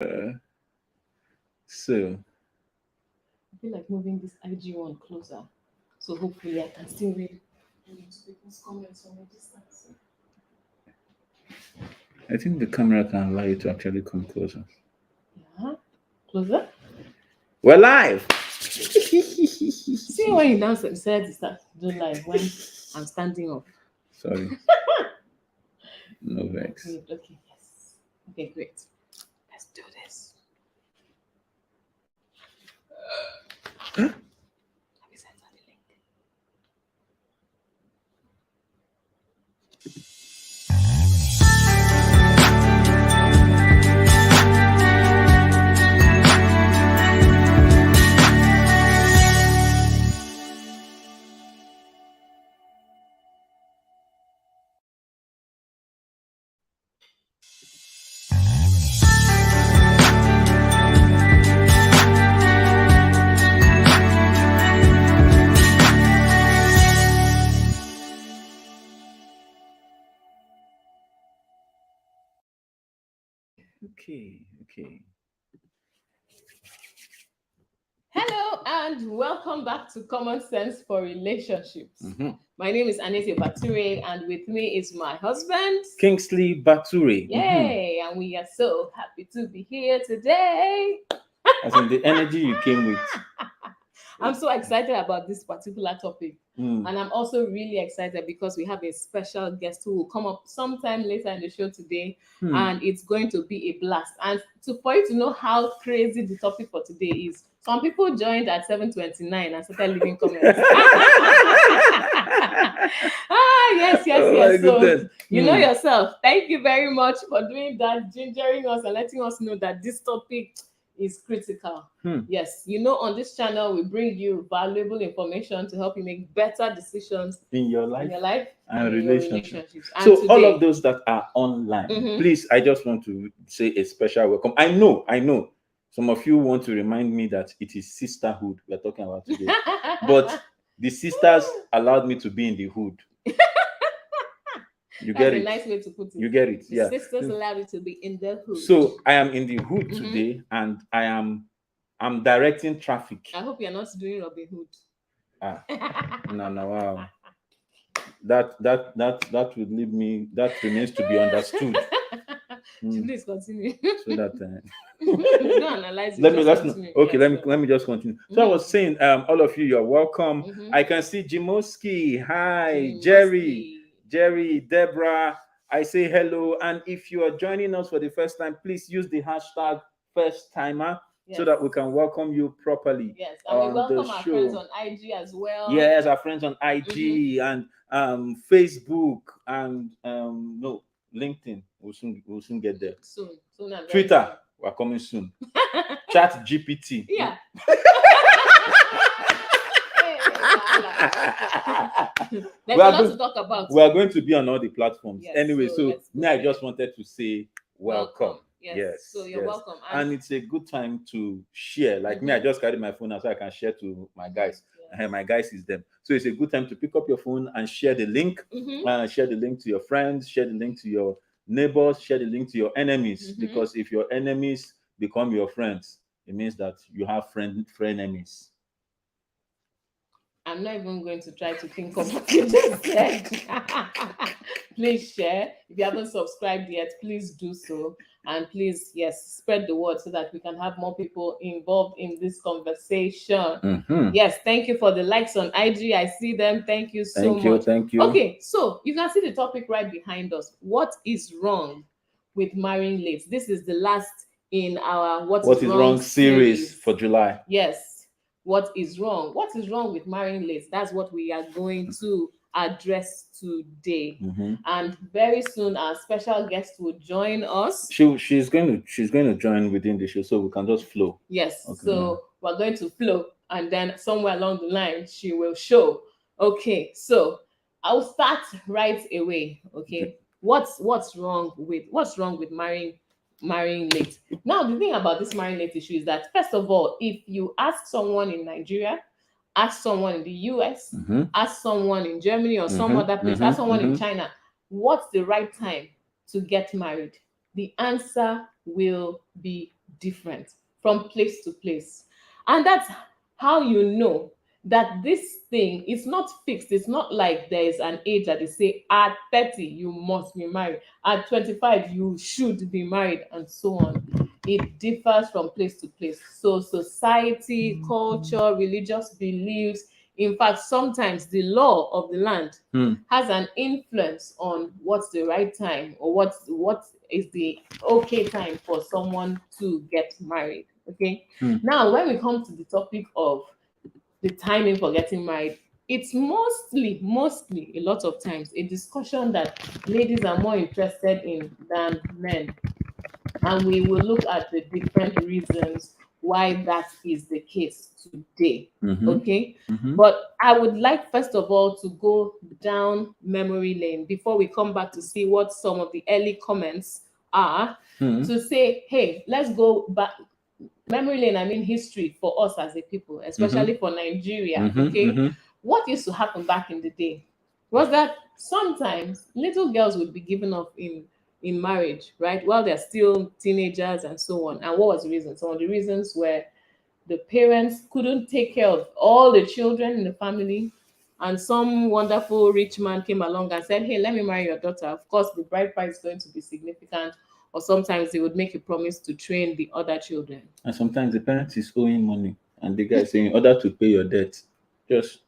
So I feel like moving this IG one closer. So hopefully I can still read people's comments from a distance. I think the camera can allow you to actually come closer. Yeah. Closer. We're live. See when you now said to start do live when I'm standing up. Sorry. No vex. Okay, yes. Okay, great. Let's do this. Have you sent her the link? Okay. Hello and welcome back to Common Sense for Relationships. Mm-hmm. My name is Ep4 and with me is my husband Kingsley Bature. Yay! And we are so happy to be here today. As in the energy you came with. I'm so excited about this particular topic. Mm. And I'm also really excited because we have a special guest who will come up sometime later in the show today. And it's going to be a blast. And for you to know how crazy the topic for today is, some people joined at 7:29 and started leaving comments. Yes. So you know yourself. Thank you very much for doing that, gingering us and letting us know that this topic is critical. Yes, you know, on this channel we bring you valuable information to help you make better decisions in your life and relationships. So today, all of those that are online, please, I just want to say a special welcome. I know some of you want to remind me that it is sisterhood we're talking about today, but the sisters allowed me to be in the hood. You get it? That's a nice way to put it. You get it? The sisters allowed you to be in the hood. So I am in the hood today, and I'm directing traffic. I hope you're not doing Robin Hood. No, wow. That would leave me. That remains to be understood. Please continue. So that don't analyze it. Let me just continue. So I was saying, all of you, you're welcome. I can see Jimoski. Hi, Jerry, Deborah. I say hello, and if you are joining us for the first time, please use the hashtag first timer. Yes. So that we can welcome you properly. Yes, and we welcome our friends on IG as well. Yes, our friends on IG and Facebook and no, LinkedIn. We'll soon get there. Soon Twitter, we're coming soon. Chat GPT. Yeah. There's a lot to talk about. We are going to be on all the platforms. Yes, anyway, so I just wanted to say welcome. Yes. So you're welcome. And it's a good time to share. Like me, I just carry my phone now so I can share to my guys. And my guys is them. So it's a good time to pick up your phone and share the link. Share the link to your friends, share the link to your neighbors, share the link to your enemies. Because if your enemies become your friends, it means that you have frenemies. I'm not even going to try to think of what you just said. Please share. If you haven't subscribed yet, please do so. And please, spread the word so that we can have more people involved in this conversation. Yes, thank you for the likes on IG. I see them. Thank you so much. Thank you. Okay, so you can see the topic right behind us. What is wrong with marrying late? This is the last in our What is Wrong series for July. Yes. What is wrong? What is wrong with marrying late? That's what we are going to address today. And very soon our special guest will join us. She's going to join within the show, so we can just flow. Yes. Okay, so we're going to flow, and then somewhere along the line she will show. Okay, so I'll start right away. Okay. What's wrong with marrying late? Now, the thing about this marrying late issue is that, first of all, if you ask someone in Nigeria, ask someone in the US, ask someone in Germany or some other place, ask someone in China, what's the right time to get married? The answer will be different from place to place. And that's how you know that this thing is not fixed. It's not like there is an age that they say at 30 you must be married, at 25 you should be married, and so on. It differs from place to place. So society, culture, religious beliefs, in fact, sometimes the law of the land has an influence on what's the right time, or what is the okay time for someone to get married. Okay. Now, when we come to the topic of the timing for getting married, it's mostly a lot of times a discussion that ladies are more interested in than men, and we will look at the different reasons why that is the case today. Okay. But I would like, first of all, to go down memory lane before we come back to see what some of the early comments are, to say, hey, let's go back memory lane. I mean history for us as a people, especially for Nigeria. Okay. What used to happen back in the day was that sometimes little girls would be given up in marriage, right, while they're still teenagers and so on. And what was the reason? Some of the reasons were the parents couldn't take care of all the children in the family, and some wonderful rich man came along and said, hey, let me marry your daughter. Of course, the bride price is going to be significant, or sometimes they would make a promise to train the other children. And sometimes the parent is owing money, and the guy is saying, in order to pay your debt, just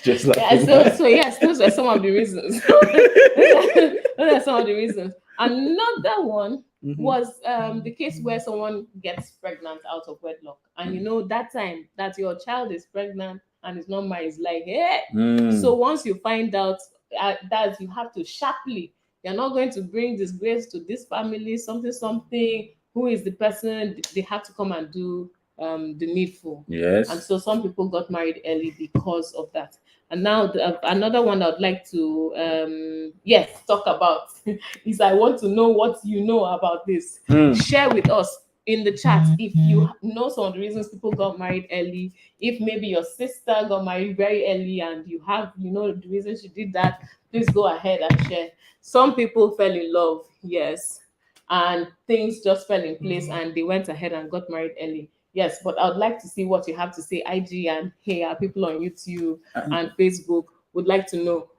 just like so yes, those are some of the reasons. Those are some of the reasons. Another one was the case where someone gets pregnant out of wedlock, and you know that time that your child is pregnant and is not married is like, hey. So once you find out that, you have to sharply, you're not going to bring disgrace to this family, something. Who is the person? They have to come and do the needful. Yes. And so some people got married early because of that. And now another one I would like to talk about is, I want to know what you know about this. Share with us in the chat if you know some of the reasons people got married early. If maybe your sister got married very early and you have, the reason she did that, please go ahead and share. Some people fell in love, yes, and things just fell in place and they went ahead and got married early. Yes, but I would like to see what you have to say. IG and hey, our people on YouTube and Facebook would like to know.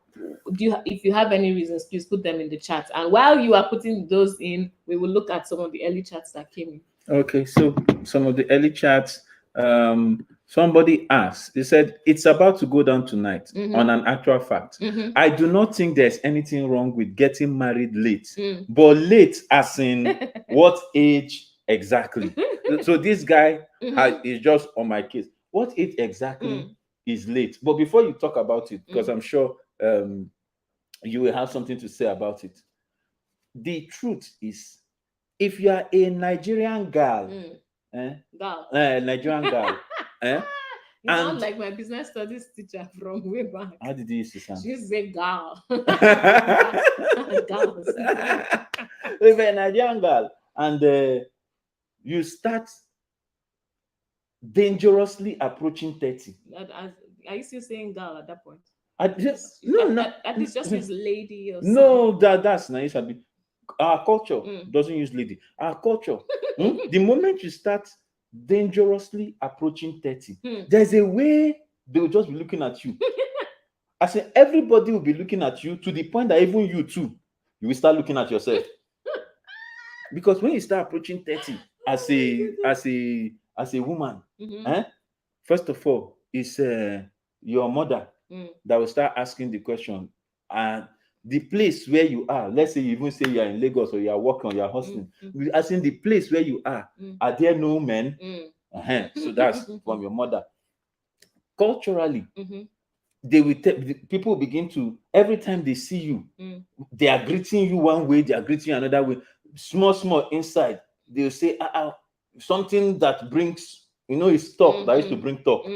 If you have any reasons, please put them in the chat. And while you are putting those in, we will look at some of the early chats that came in. Okay, so some of the early chats. Somebody asked, they said, it's about to go down tonight on an actual fact. I do not think there's anything wrong with getting married late, but late as in what age exactly? So this guy is just on my case. What age exactly is late? But before you talk about it, because I'm sure you will have something to say about it. The truth is, if you are a Nigerian girl, Nigerian girl, you sound like my business studies teacher from way back. How did you use to sound? She used to say girl. Girls. If you're a Nigerian girl and you start dangerously approaching 30. Are you still saying girl at that point? At least just use lady or something. No, that's nice. Our culture doesn't use lady. Our culture, the moment you start dangerously approaching 30, there's a way they will just be looking at you. I said everybody will be looking at you to the point that even you too, you will start looking at yourself. Because when you start approaching 30 as a woman, first of all, it's your mother that will start asking the question. And the place where you are, let's say you even say you are in Lagos or you are working or you are hustling, as in the place where you are there no men? So that's from your mother. Culturally, they will people begin to, every time they see you, they are greeting you one way, they are greeting you another way. Small inside, they'll say something that brings, it's talk that used to bring talk.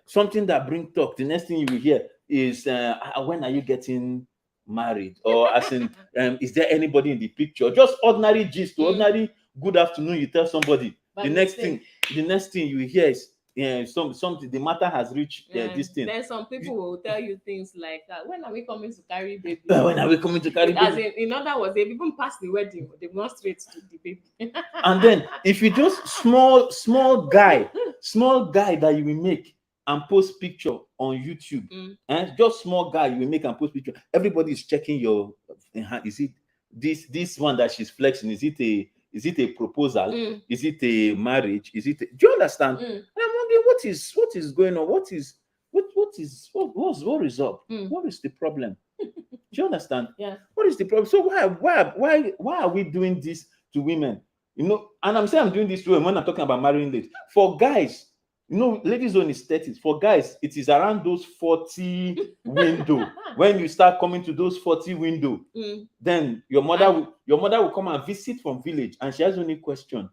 Something that brings talk. The next thing you will hear is when are you getting married? Or as in is there anybody in the picture? Just ordinary gist, ordinary good afternoon, you tell somebody. The next thing you will hear is, something, the matter has reached this thing. Then some people will tell you things like, when are we coming to carry baby? When are we coming to carry As baby? in other words, they've even passed the wedding, they've gone straight to the baby. And then if you just small guy that you will make and post picture on YouTube, and just small guy you will make and post picture, everybody is checking your is it this one that she's flexing, is it a proposal, is it a marriage, do you understand? And I'm wondering what is going on, what is up, what is the problem? Do you understand? Yeah. What is the problem? So why are we doing this to women? And I'm saying I'm doing this to women when I'm talking about marrying late. For guys, ladies zone is 30s. For guys, it is around those 40 window. When you start coming to those 40 window, then your mother will come and visit from village, and she has only question.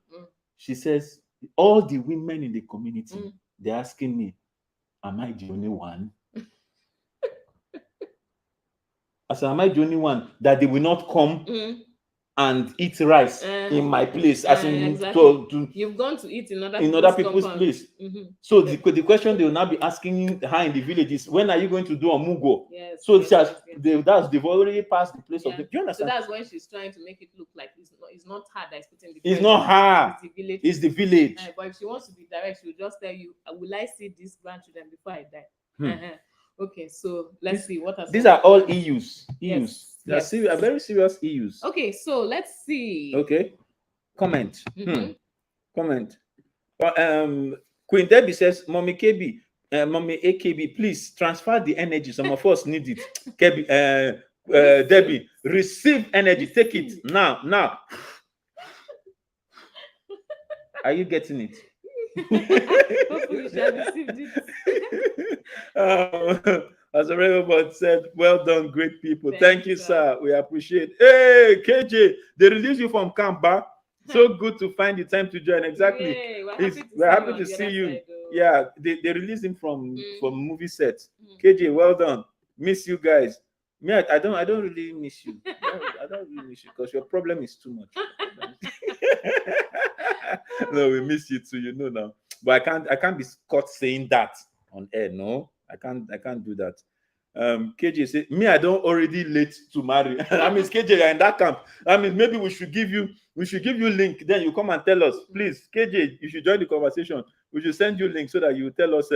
She says, all the women in the community, they're asking me, am I the only one? I said, am I the only one that they will not come and eat rice in my place? As in, exactly. You've gone to eat in other people's place. So the question they will now be asking her in the village is, when are you going to do a mugo? Yes, so yes. They've already passed the place of the. Do you understand? So that's when she's trying to make it look like it's not her that's putting the. It's not her. It's the village. It's the village. But if she wants to be direct, she'll just tell you, will I see these grandchildren before I die? Okay, so let's see what are these are all EUs. Yes. They are very serious EUs. Okay, so let's see. Okay, comment. Comment. Queen Debbie says, Mommy KB, Mommy AKB, please transfer the energy. Some of us need it. KB, Debbie, receive energy. Take it now. Are you getting it? Hopefully you shall receive it. As a robot said, well done, great people. Thank you, sir. We appreciate. Hey, KJ, they released you from camp, ba? So good to find the time to join. Exactly. Yay, we're happy to see you. Yeah, they released him from movie set. KJ, well done. Miss you guys. Me, I don't really miss you. I don't really miss you because your problem is too much. No, we miss you too, now. But I can't be caught saying that on air. No, I can't do that. KJ said, me, I don't already late to marry. I mean, KJ, you're in that camp. I mean, maybe we should give you link. Then you come and tell us, please, KJ, you should join the conversation. We should send you link so that you tell us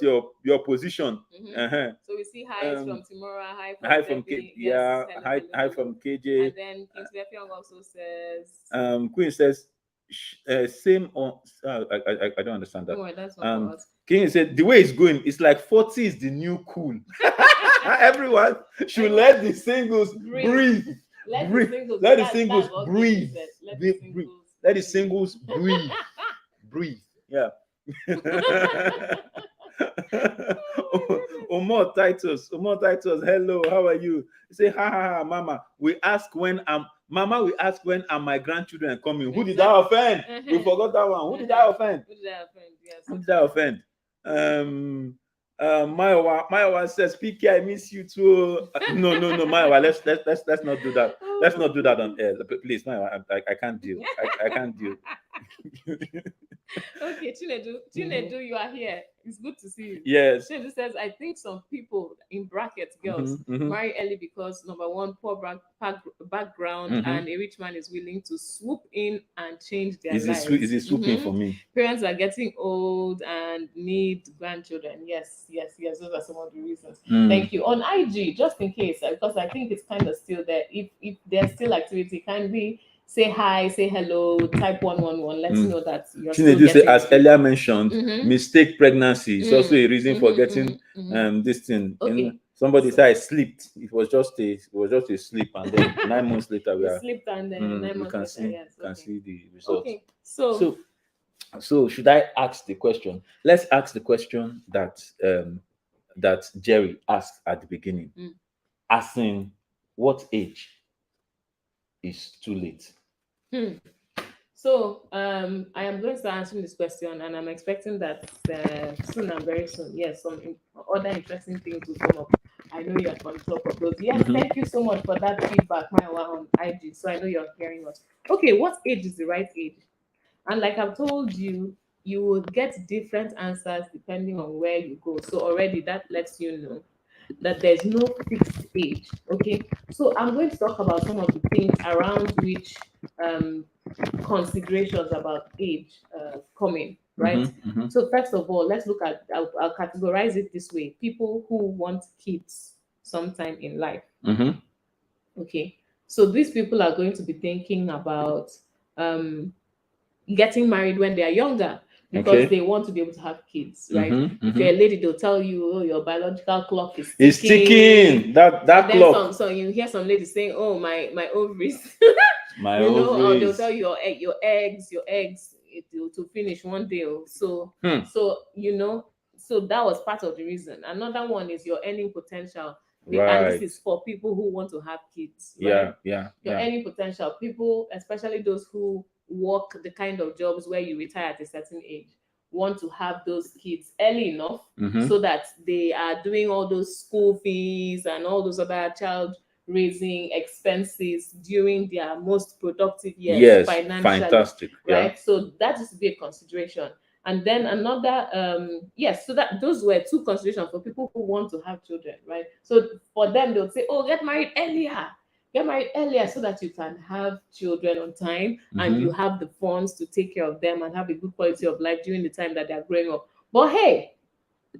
your position. So we see hi from Timora, hi from KJ. Yeah, hi from KJ. And then Kingsley also says, Queen says, same on. I don't understand that. No, that's not King said the way it's going, it's like 40 is the new cool. Everyone should let the singles breathe. Let the singles breathe. Let the singles breathe. Breathe. Yeah. Omar Titus, hello, how are you? You say, ha, mama. We ask when my grandchildren coming. Who did I offend? We forgot that one. Who did I offend? Yes. Who did I offend? Maiwa says, PK, I miss you too. No, Maiwa, let's not do that. Let's not do that on air. Please, Maiwa, I can't deal. I can't deal. Okay, Chinedu, you are here. It's good to see you. Yes. Chinedu says, I think some people, in brackets, girls, marry early because, number one, poor background, and a rich man is willing to swoop in and change their lives. Is it swooping for me? Parents are getting old and need grandchildren. Yes. Those are some of the reasons. Thank you. On IG, just in case, because I think it's kind of still there. If there's still activity, can we say hi, say hello, type 111. Let's know that you're still getting. As earlier mentioned, mistake pregnancy is also a reason for getting this thing. Okay. Somebody said I slept. It was just a sleep, and then 9 months later we slept, and then 9 months later, can see the results. Okay. So should I ask the question? Let's ask the question that Jerry asked at the beginning. As in, what age is too late? So I am going to start answering this question, and I'm expecting that soon and very soon. Yes, some other interesting things will come up. I know you're on top of those. Yes, thank you so much for that feedback, Maiwa, on IG. So I know you're hearing us. Okay, what age is the right age? And like I've told you, you will get different answers depending on where you go. So already that lets you know that there's no fixed age. Okay, so I'm going to talk about some of the things around which um, considerations about age come in, right? So first of all, let's look at, I'll categorize it this way: people who want kids sometime in life. Okay, so these people are going to be thinking about um, getting married when they are younger because Okay. they want to be able to have kids, right? Mm-hmm, If you're a lady, they'll tell you, oh, your biological clock is It's ticking. That and then clock. so you hear some ladies saying, oh, my ovaries, My you know, or they'll ovaries. tell you your eggs it will to finish one day. So you know, so that was part of the reason. Another one is your earning potential. And this Right. is for people who want to have kids, Yeah, right? yeah, Your yeah. earning potential, people, especially those who work the kind of jobs where you retire at a certain age, want to have those kids early enough so that they are doing all those school fees and all those other child raising expenses during their most productive years Yes, financially, fantastic. Yeah. right? So that is to be a consideration. And then another, yes, so that those were two considerations for people who want to have children, right? So for them, they'll say, oh, get married earlier so that you can have children on time and you have the funds to take care of them and have a good quality of life during the time that they're growing up. But hey,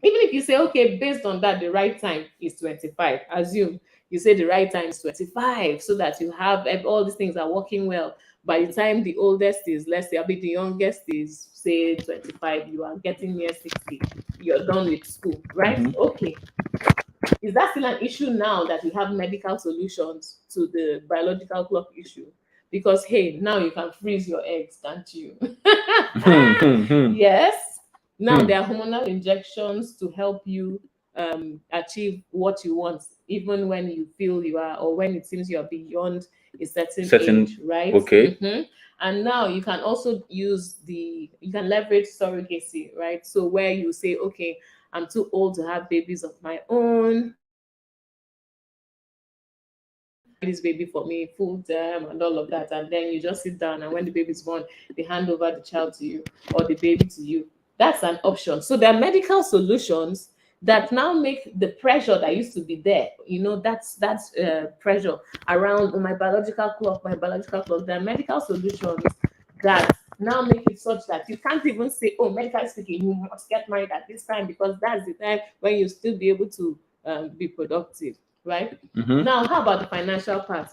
even if you say, okay, based on that, the right time is 25, assume you say the right time is 25 so that you have all these things are working well. By the time the oldest is, let's say, the youngest is, say, 25, you are getting near 60, you're done with school, right? Okay. Is that still an issue now that we have medical solutions to the biological clock issue? Because, hey, now you can freeze your eggs, can't you? Yes. Now there are hormonal injections to help you achieve what you want, even when you feel you are, or when it seems you are beyond a certain age, right? Okay. And now you can also you can leverage surrogacy, right? So where you say, okay, I'm too old to have babies of my own. This baby for me full term and all of that, and then you just sit down, and when the baby's born, they hand over the child to you or the baby to you. That's an option. So there are medical solutions that now make the pressure that used to be there, you know, that's pressure around, oh, my biological clock, my biological clock. There are medical solutions that now make it such that you can't even say, oh, medically speaking, you must get married at this time because that's the time when you still be able to be productive, right? Now, how about the financial part?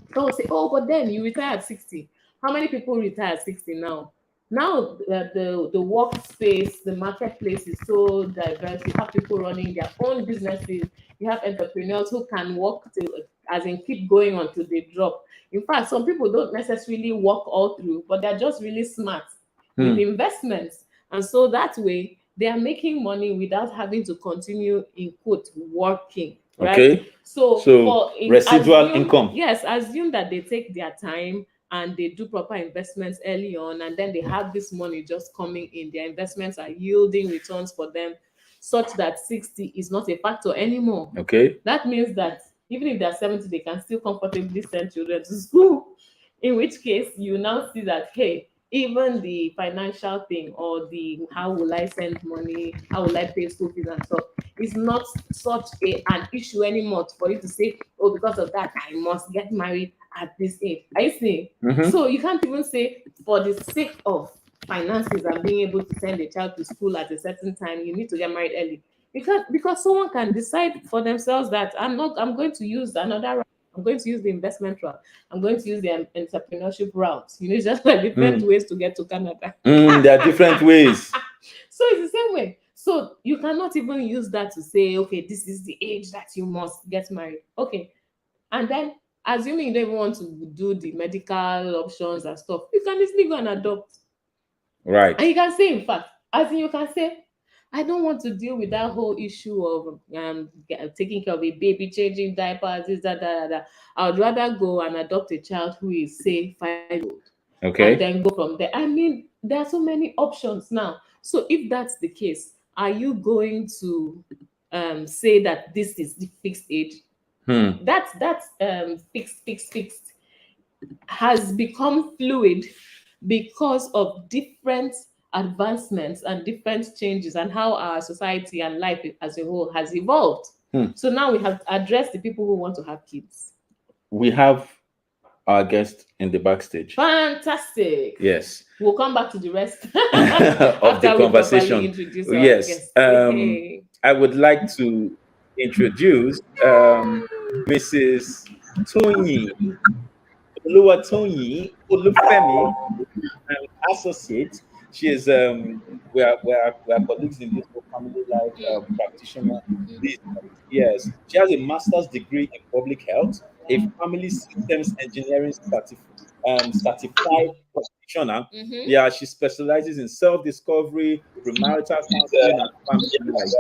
People say, oh, but then you retire at 60. How many people retire at 60 now? Now, the workspace, the marketplace is so diverse. You have people running their own businesses. You have entrepreneurs who can work to, as in keep going until they drop. In fact, some people don't necessarily work all through, but they're just really smart with investments. And so that way, they are making money without having to continue, in quote, working, right? Okay. So for residual income. Yes, assume that they take their time and they do proper investments early on, and then they have this money just coming in. Their investments are yielding returns for them, such that 60 is not a factor anymore. Okay. That means that even if they're 70, they can still comfortably send children to school. In which case, you now see that, hey, even the financial thing, or the how will I send money, how will I pay school fees and stuff, is not such an issue anymore for you to say, oh, because of that, I must get married at this age. I see. So you can't even say, for the sake of finances and being able to send a child to school at a certain time, you need to get married early. Because someone can decide for themselves that I'm going to use another route. I'm going to use the investment route. I'm going to use the entrepreneurship route. You know, it's just like different ways to get to Canada. There are different ways. So it's the same way. So you cannot even use that to say, okay, this is the age that you must get married. Okay. And then, assuming you don't even want to do the medical options and stuff, you can easily go and adopt. Right. And you can say, in fact, as in you can say, I don't want to deal with that whole issue of taking care of a baby, changing diapers, this, that. I would rather go and adopt a child who is, say, 5 years old. Okay. And then go from there. I mean, there are so many options now. So if that's the case, are you going to say that this is the fixed age? That's fixed has become fluid because of different advancements and different changes and how our society and life as a whole has evolved. So now we have addressed the people who want to have kids. We have our guest in the backstage. Fantastic. Yes. We'll come back to the rest of the conversation. Introduce Yes. Okay. I would like to introduce Mrs. Tony Oluwatoyin Olufemi, an associate. She is we are colleagues in this whole family life practitioner. Yes, she has a master's degree in public health, a family systems engineering certified practitioner. Yeah, she specializes in self-discovery, premarital counseling, and family life.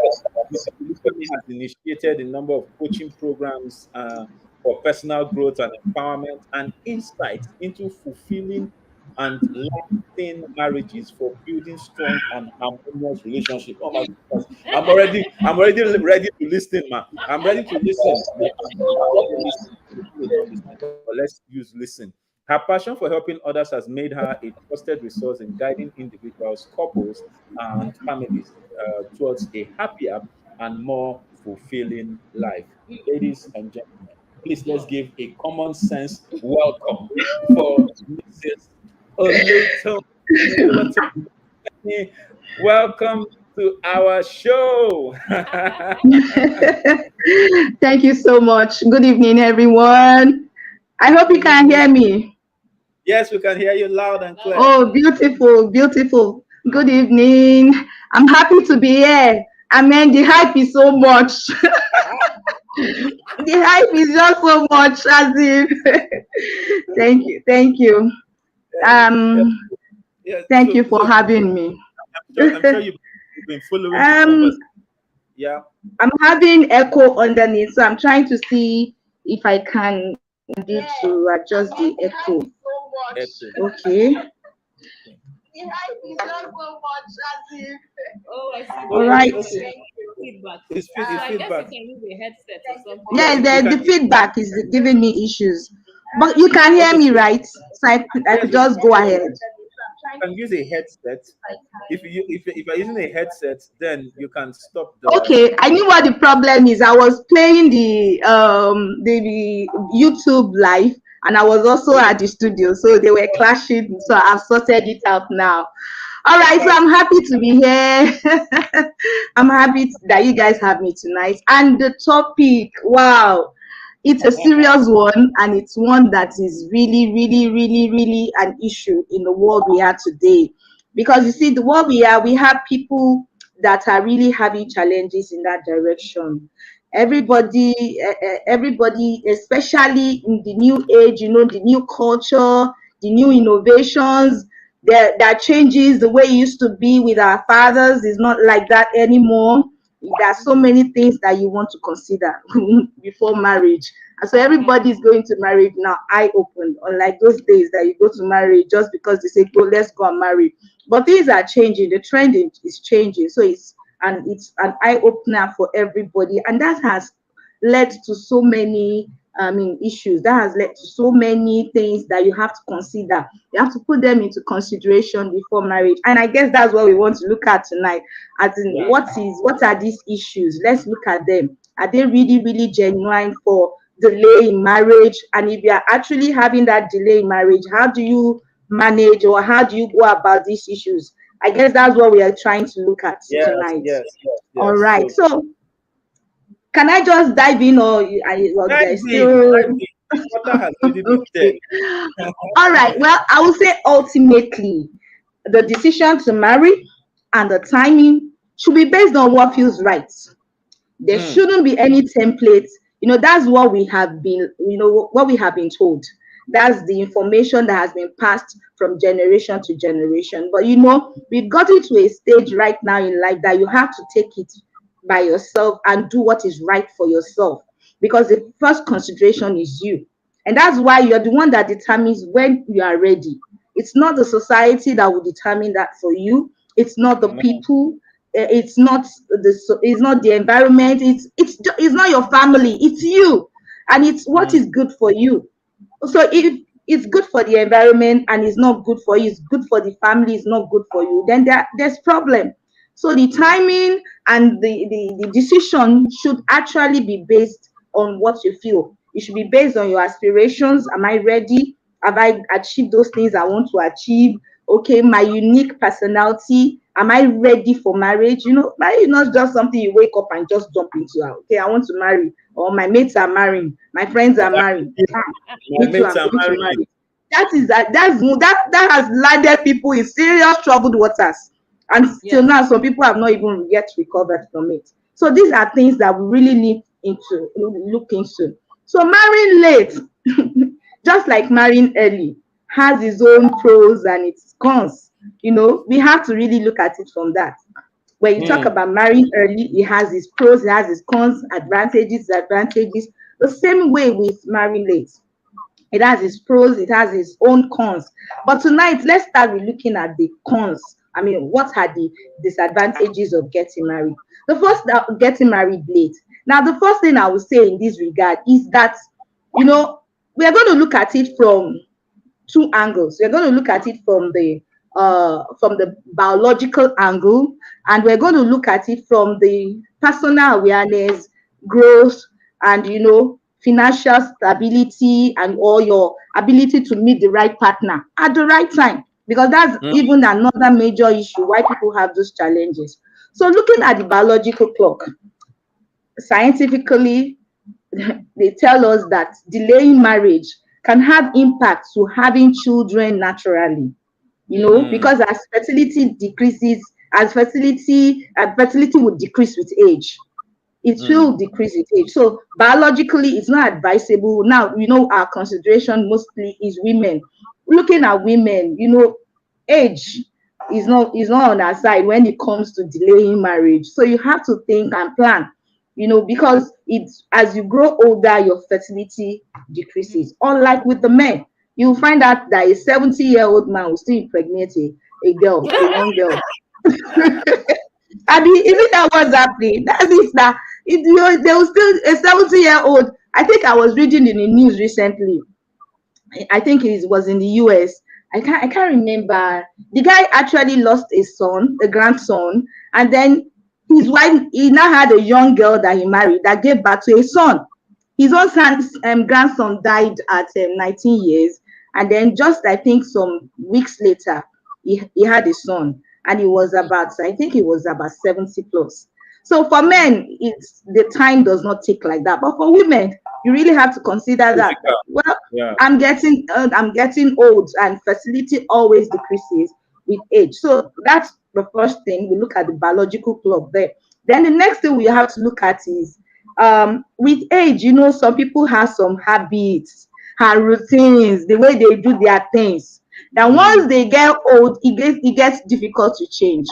Mrs. Olufemi has initiated a number of coaching programs for personal growth and empowerment and insights into fulfilling and lasting marriages for building strong and harmonious relationships. Oh my goodness. I'm already ready to listen, man. I'm ready to listen. But let's use listen. Her passion for helping others has made her a trusted resource in guiding individuals, couples, and families towards a happier and more fulfilling life. Ladies and gentlemen, please let's give a common sense welcome for Mrs. Oluwatoyin. Welcome to our show. Thank you so much. Good evening, everyone. I hope you can hear me. Yes, we can hear you loud and clear. Oh, beautiful, beautiful. Good evening. I'm happy to be here. I mean, the hype is so much. The hype is just so much, as if. Thank you, thank you. Thank you for having me. I'm sure you've been following the conversation. Yeah. I'm having echo underneath, so I'm trying to see if I can do to adjust the echo. Okay. Oh, I see. All right. Feedback. It's I guess feedback. you can use a headset or something. Yeah, the feedback is giving me issues. But you can hear me, right? So I could just go ahead. You can use a headset. If you're using a headset, then you can stop the. Okay, I knew what the problem is. I was playing the YouTube live, and I was also at the studio, so they were clashing. So I've sorted it out now. All right, so I'm happy to be here. I'm happy that you guys have me tonight. And the topic, wow, it's a serious one, and it's one that is really, really, really, really an issue in the world we are today. Because you see, the world we have people that are really having challenges in that direction. Everybody, especially in the new age, the new culture, the new innovations, that changes the way it used to be with our fathers is not like that anymore. There are so many things that you want to consider before marriage. And so everybody's going to marriage now, eye open, unlike those days that you go to marry just because they say, go, let's go and marry. But things are changing. The trend is changing. So it's an eye opener for everybody. And that has led to so many issues. That has led to so many things that you have to consider. You have to put them into consideration before marriage. And I guess that's what we want to look at tonight. As in, what are these issues? Let's look at them. Are they really, really genuine for delay in marriage? And if you are actually having that delay in marriage, how do you manage, or how do you go about these issues? I guess that's what we are trying to look at tonight. Yes. All right. So can I just dive in, or there's still... Water has already been there. All right. Well, I would say ultimately, the decision to marry and the timing should be based on what feels right. There shouldn't be any templates. That's what we have been, what we have been told. That's the information that has been passed from generation to generation. But we've gotten to a stage right now in life that you have to take it by yourself and do what is right for yourself, because the first consideration is you. And that's why you're the one that determines when you are ready. It's not the society that will determine that for you. It's not the people. It's not the environment. It's not your family. It's you, and it's what is good for you. So if it's good for the environment and it's not good for you, it's good for the family, it's not good for you, then there's problem. So the timing and the decision should actually be based on what you feel. It should be based on your aspirations. Am I ready? Have I achieved those things I want to achieve? Okay, my unique personality. Am I ready for marriage? Marriage is not just something you wake up and just jump into. Okay, I want to marry, or my mates are marrying, my friends are marrying. My Me too, mates I'm are going to married. marry. That has landed people in serious troubled waters, and still Yes. now some people have not even yet recovered from it. So these are things that we really need into look into. So marrying late, just like marrying early, has its own pros and its cons. We have to really look at it from that. When you talk about marrying early, it has its pros, it has its cons, advantages, disadvantages. The same way with marrying late. It has its pros, it has its own cons. But tonight, let's start with looking at the cons. I mean, what are the disadvantages of getting married? The first, getting married late. Now, the first thing I would say in this regard is that, we are going to look at it from two angles. We're going to look at it from the biological angle, and we're going to look at it from the personal awareness, growth, and financial stability, and all your ability to meet the right partner at the right time. Because that's even another major issue why people have those challenges. So looking at the biological clock, scientifically, they tell us that delaying marriage can have impact to having children naturally, because as fertility decreases, as fertility would decrease with age. It will decrease with age. So biologically, it's not advisable. Now, our consideration mostly is women. Looking at women, age is not on our side when it comes to delaying marriage. So you have to think and plan, because it's as you grow older, your fertility decreases. Unlike with the men, you'll find out that a 70-year-old man will still impregnate a girl, a young girl. I mean, even that was happening. That is that there was still a 70-year-old. I think I was reading in the news recently. I think it was in the US. I can't remember. The guy actually lost a grandson, and then his wife, he now had a young girl that he married that gave birth to a son. His own grandson died at 19 years, and then just I think some weeks later, he had a son, and I think he was about 70 plus. So for men, the time does not take like that, but for women, you really have to consider that. Well, Yeah. I'm getting old, and fertility always decreases with age. So that's the first thing. We look at the biological clock there. Then the next thing we have to look at is with age, some people have some habits and routines, the way they do their things. Now, once they get old, it gets difficult to change.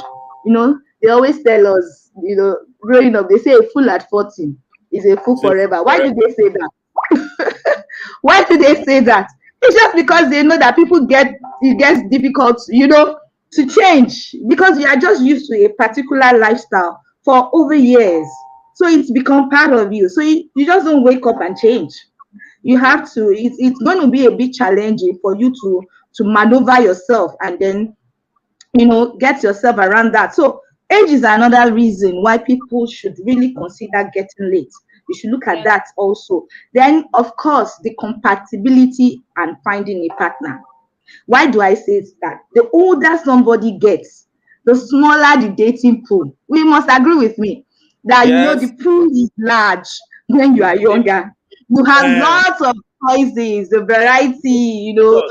They always tell us, growing up, they say a fool at 40 is a fool forever. Why do they say that? Why do they say that? It's just because they know that it gets difficult, to change, because you are just used to a particular lifestyle for over years. So it's become part of you. So you just don't wake up and change. You have to, it's going to be a bit challenging for you to maneuver yourself and then, get yourself around that. So age is another reason why people should really consider getting late. You should look at that also. Then, of course, the compatibility and finding a partner. Why do I say that? The older somebody gets, the smaller the dating pool. We must agree with me that Yes. the pool is large when you are younger. You have lots of choices, the variety, you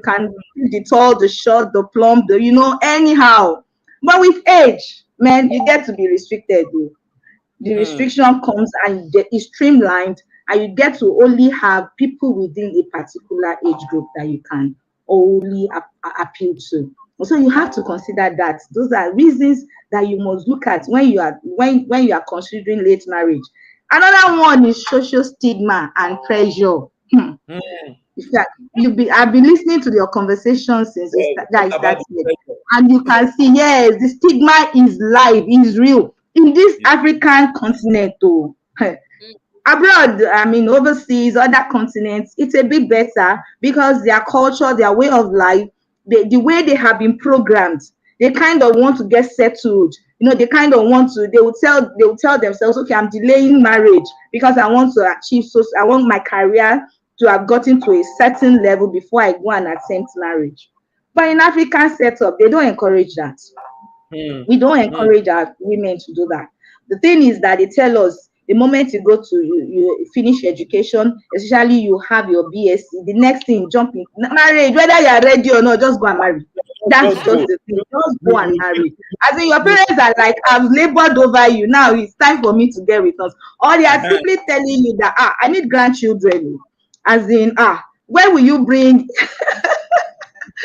can do the tall, the short, the plump, anyhow. But with age, man, you get to be restricted. Though. The restriction comes and it's streamlined, and you get to only have people within a particular age group that you can only appeal to. So you have to consider that. Those are reasons that you must look at when you are considering late marriage. Another one is social stigma and pressure. I've been listening to your conversation since that started, and you can see, yes, the stigma is live, is real in this African continent, too. abroad, I mean overseas, other continents, it's a bit better because their culture, their way of life, the way they have been programmed, they kind of want to get settled. They kind of want to, they will tell themselves, okay, I'm delaying marriage because I want to achieve, so I want my career to have gotten to a certain level before I go and attempt marriage. But in African setup, they don't encourage that. Mm, We don't mm. encourage our women to do that. The thing is that they tell us the moment you go to you finish education, especially you have your BSc, the next thing jump in marriage, whether you are ready or not, just go and marry. That's Just just go. the thing. Just You, go and you, marry. As in your you, parents are like, I've labored over you. Now it's time for me to get returns. Or they are uh-huh. simply telling you that I need grandchildren. As in, when will you bring?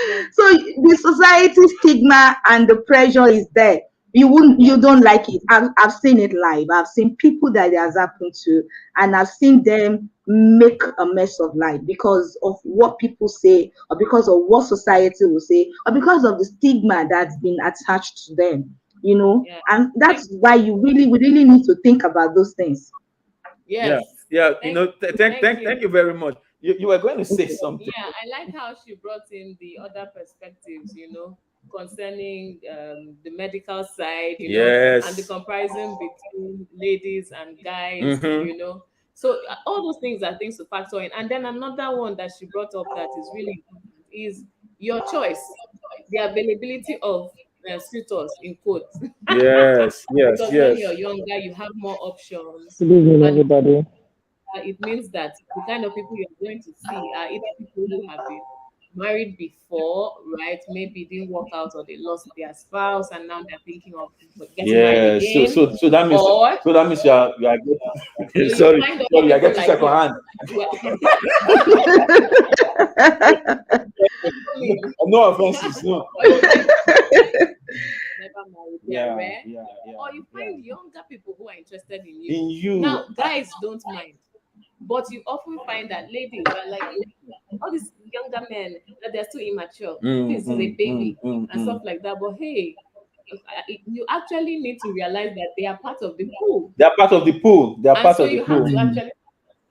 Yeah. So the society stigma and the pressure is there. You don't like it. I've seen it live. I've seen people that it has happened to, and I've seen them make a mess of life because of what people say, or because of what society will say, or because of the stigma that's been attached to them. Yeah. And Thank, that's why we really need to think about those things. Yeah, yes. yeah. Thank, thank you. Thank you very much. You were going to say Okay. something. Yeah, I like how she brought in the other perspectives, concerning the medical side, and the Yes. comparison between ladies and guys, Mm-hmm. So all those things are things to factor in. And then another one that she brought up that is really important is your choice, the availability of suitors in quotes. Yes, yes, Because when yes. you're younger, you have more options, Good evening, and everybody. it means that the kind of people you're going to see are either people who have been married before, right? Maybe it didn't work out, or they lost their spouse and now they're thinking of getting married Yes. So again. so so that means Or so that means you are getting you sorry, find other sorry, you are people getting like second me. hand. Well, No offenses, no. or you find never married, they are Yeah, rare. yeah, yeah, Or you yeah. find younger people who are interested in you. In you. Now, guys don't mind. But you often find that ladies are like, all these younger men, that they're still immature. Mm, This is a mm, mm, baby mm, and mm. stuff like that. But hey, you actually need to realize that they are part of the pool. They are part of the pool. They are And part so of the you have pool. to actually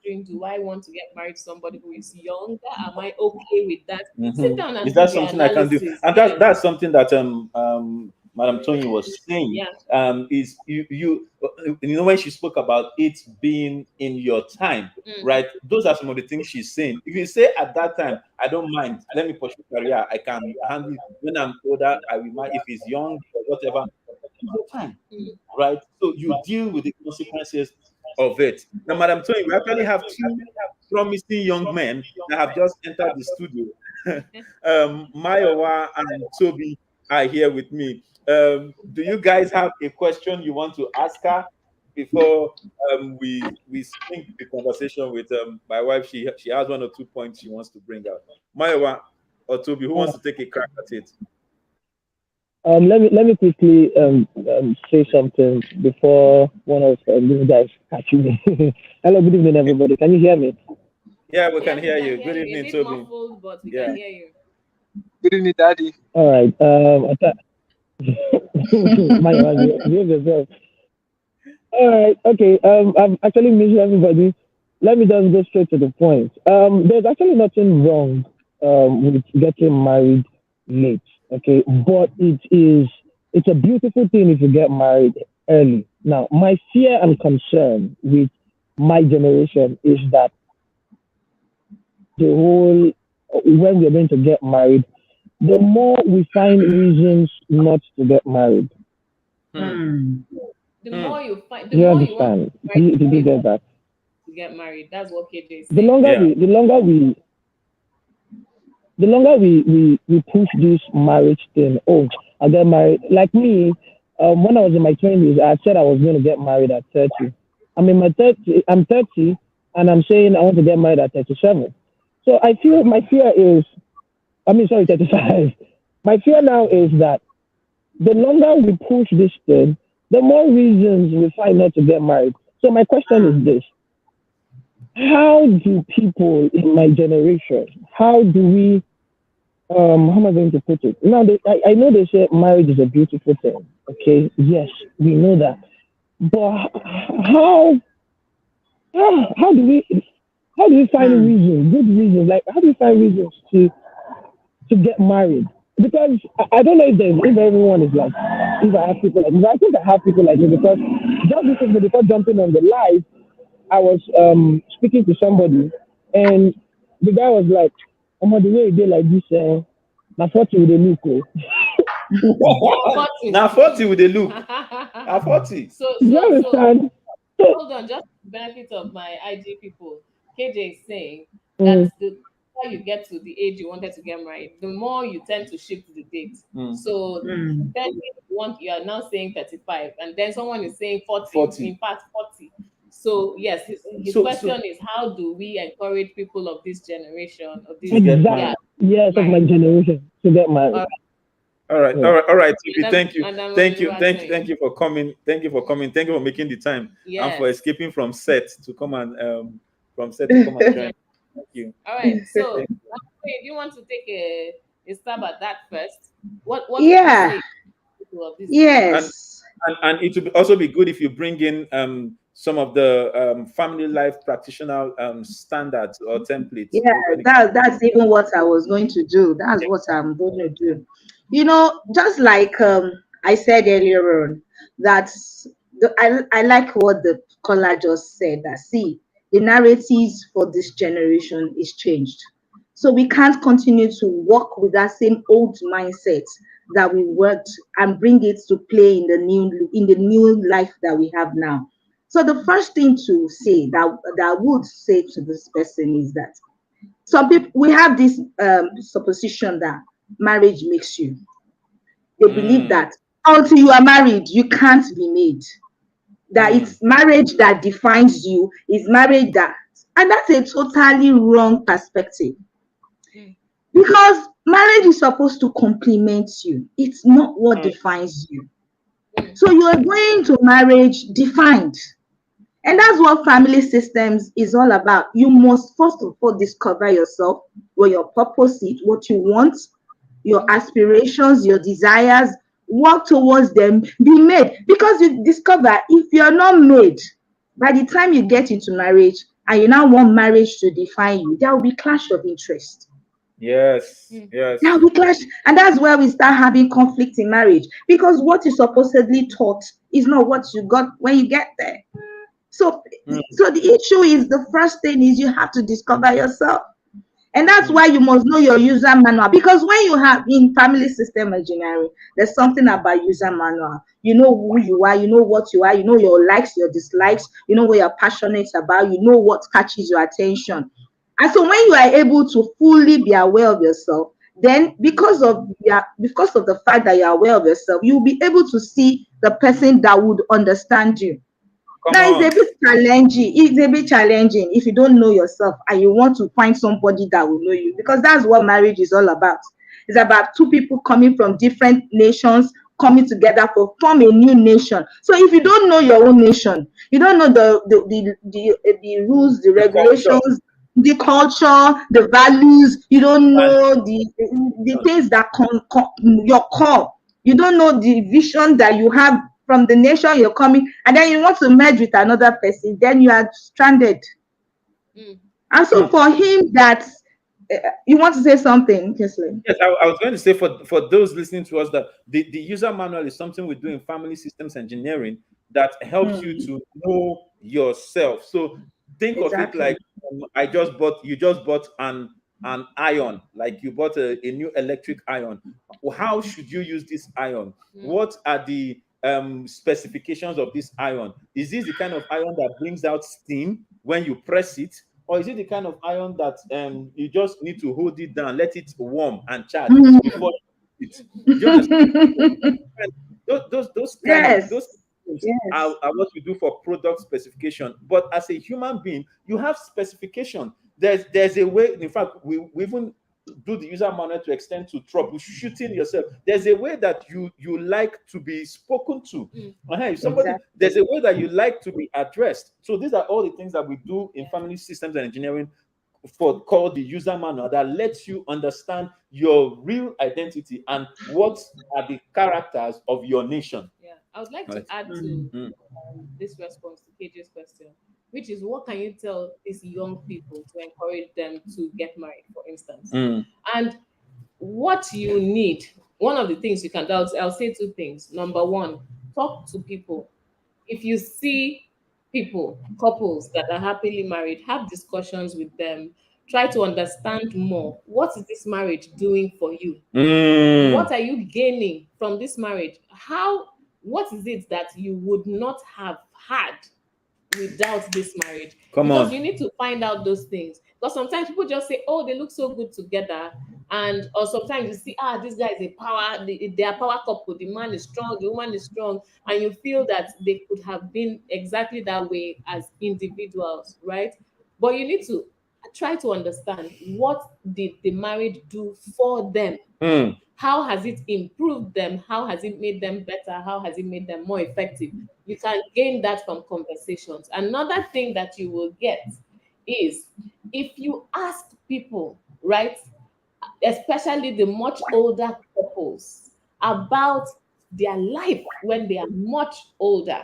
think, do I want to get married to somebody who is younger? Am I okay with that? Sit down Is and do that the something I can do? analysis. And Yes. that's something that Madam Tony was saying. Yeah. Is when she spoke about it being in your time, Mm. right? Those are some of the things she's saying. If you say at that time, I don't mind, let me pursue career, I can handle it. When I'm older, I will mind if it's young or whatever. It's your time, Mm. right? So you deal with the consequences of it. Now, Madam Tony, we actually have two promising young men that have just entered the studio. Mayowa and Toby are here with me. Do you guys have a question you want to ask her before we sync the conversation with my wife? She has one or two points she wants to bring out. Mayowa or Toby, who wants to take a crack at it? Let me quickly say something before one of these guys catch me. Hello, good evening, everybody. Can you hear me? Yeah, we can Yes, we hear can you. hear Good you. A evening, bit Toby. muffled, but we Yeah. can hear you. Good evening, Daddy. All right. Behave yourself. All right. Okay. I've actually missed everybody. Let me just go straight to the point. There's actually nothing wrong with getting married late. Okay, but it's a beautiful thing if you get married early. Now, my fear and concern with my generation is that the whole when we're going to get married, the more we find reasons not to get married. Hmm. The Hmm. more you find, the Do you more you want understand? Did you get that? to get married. That's what KJ is The saying. longer Yeah. we push this marriage thing. Oh, I get married. Like me, when I was in my 20s, I said I was going to get married at 30. I'm in my 30. I'm 30, and I'm saying I want to get married at 37. So I feel my fear is, I mean, sorry, 35. My fear now is that the longer we push this thing, the more reasons we find not to get married. So my question is this: how do people in my generation, how do we how am I going to put it? Now, I know they say marriage is a beautiful thing. Okay, yes, we know that. But how how do we find reasons, good reasons? Like, how do we find reasons to get married? Because I don't know if everyone is like, if I have people like this. I think I have people like this because just recently, before jumping on the live, I was speaking to somebody, and the guy was like, "I'm on the way they like this. My 40 with a look." Now 40 with a look. Now 40. So You understand? So, hold on, just the benefit of my IG people. KJ is saying that mm, the more you get to the age you wanted to get married, the more you tend to shift the date. So Mm. then you are now saying 35, and then someone is saying 40, 40. in fact 40. So yes, his So question is, how do we encourage people of this generation, of this to get yeah, married. yes, of my married? generation to get married. All All right, Yeah. all right, all right. right. TP, thank you, And then thank you you, are thank you, saying, thank you for coming. Thank you for coming. Thank you for making the time and for yes. escaping from set to come and from set to come and join. Thank you. All right. So, Thank you. if you want to take a stab at that first, what would you Yeah. say to people of this generation? And Yes. and it would also be good if you bring in some of the family life practitioner standards or templates Yeah, when it that's even what I was going to do. That's what I'm going to do. Just like I said earlier on, I like what the caller just said. That see, the narratives for this generation is changed, so we can't continue to work with that same old mindset that we worked and bring it to play in the new life that we have now. So the first thing to say that I would say to this person is that some people, we have this supposition that marriage makes you. They believe Mm, that until you are married you can't be made, that mm, it's marriage that defines you, is marriage that, and that's a totally wrong perspective, Mm, because marriage is supposed to complement you, it's not what mm, defines you. mm, So you are going to marriage defined. And mm, that's what family systems is all about. You must first of all discover yourself, what your purpose is, what you want, your mm, aspirations, your desires, work towards them, be made. Because you discover if you're not made, by the time you get into marriage and you now want marriage to define you, there will be clash of interest. yes, mm, Now yes. we clash, and that's where we start having conflict in marriage because what you supposedly taught is not what you got when you get there. So, Mm, so the issue is the first thing is you have to discover yourself. And that's mm, why you must know your user manual. Because when you have in family system engineering, there's something about user manual. You know who you are, you know what you are, you know your likes, your dislikes, you know what you're passionate about, you know what catches your attention. And so when you are able to fully be aware of yourself, then because of the fact that you're aware of yourself, you'll be able to see the person that would understand you. come Now it's a on. bit challenging. It's a bit challenging if you don't know yourself and you want to find somebody that will know you, because that's what marriage is all about. It's about two people coming from different nations coming together to form a new nation. So if you don't know your own nation, you don't know the rules, the The culture. regulations, the culture, the values. You don't know the things that your core. You don't know the vision that you have from the nation you're coming, and then you want to merge with another person, then you are stranded. mm. And so Mm. for him, that you want to say something, Kesley? Yes, I was going to say for those listening to us that the user manual is something we do in family systems engineering that helps you Mm, to know yourself. So think of it exactly. like you just bought an iron, like you bought a new electric iron. How should you use this iron? Mm. What are the specifications of this iron? Is this the kind of iron that brings out steam when you press it? Or is it the kind of iron that you just need to hold it down, let it warm and charge Mm. before you use it? Do you understand? Those kind of Yes, those things yes. are what we do for product specification. But as a human being, you have specification. There's a way. In fact, we even do the user manual to extend to troubleshooting yourself. There's a way that you like to be spoken to. Mm. If somebody, Exactly. there's a way that you like to be addressed. So these are all the things that we do in Yeah. family systems and engineering for called the user manual that lets you understand your real identity and what are the characters of your nation. Yeah. I would like to Right. add to Mm. Mm, this response to KJ's question. which is what can you tell these young people to encourage them to get married, for instance? Mm. And what you need, one of the things you can do, I'll say two things. Number one, talk to people. If you see people, couples that are happily married, have discussions with them. Try to understand more. What is this marriage doing for you? Mm. What are you gaining from this marriage? What is it that you would not have had without this marriage? Come Because on. you need to find out those things. Because sometimes people just say, oh, they look so good together. And or sometimes you see, this guy is a power, they are power couple, the man is strong, the woman is strong, and you feel that they could have been exactly that way as individuals, right? But you need to try to understand, what did the marriage do for them? Mm. How has it improved them? How has it made them better? How has it made them more effective? You can gain that from conversations. Another thing that you will get is, if you ask people, right, especially the much older couples, about their life when they are much older,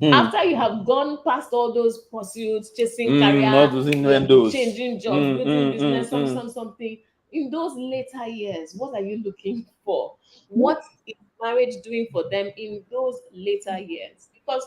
Mm. after you have gone past all those pursuits, chasing All career, those innuendos. changing jobs, Mm, building mm, business, mm, mm. something, in those later years, what are you looking for? What is marriage doing for them in those later years? Because,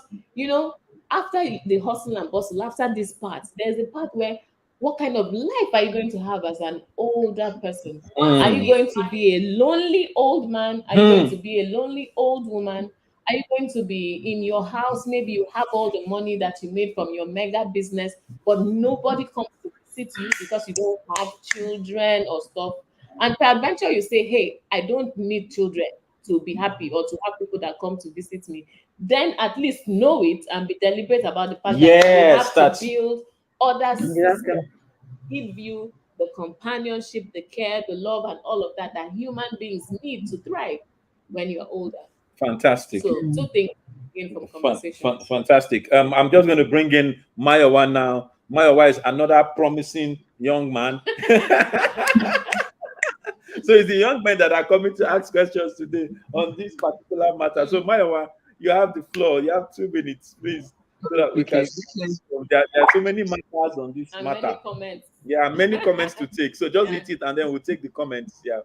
after the hustle and bustle, after this part, there's a part where, what kind of life are you going to have as an older person? Are you Mm. going to be a lonely old man? Are you going to Mm. be a lonely old woman? Are you going to be in your house? Maybe you have all the money that you made from your mega business, but nobody comes to visit you because you don't have children or stuff. And peradventure, you say, hey, I don't need children to be happy or to have people that come to visit me. Then at least know it and be deliberate about the fact that you Yes, have to that's build other systems, Exactly. give you the companionship, the care, the love, and all of that human beings need to thrive when you're older. fantastic. So two things in from conversations. Fantastic. I'm just going to bring in Mayowa now. Mayowa is another promising young man. So it's the young men that are coming to ask questions today on this particular matter. So Mayowa, you have the floor. You have 2 minutes, please, so that we can Okay. speak. There are so many matters on this And matter. many comments. Yeah, many comments to take. So just Yeah. hit it and then we'll take the comments. Yeah.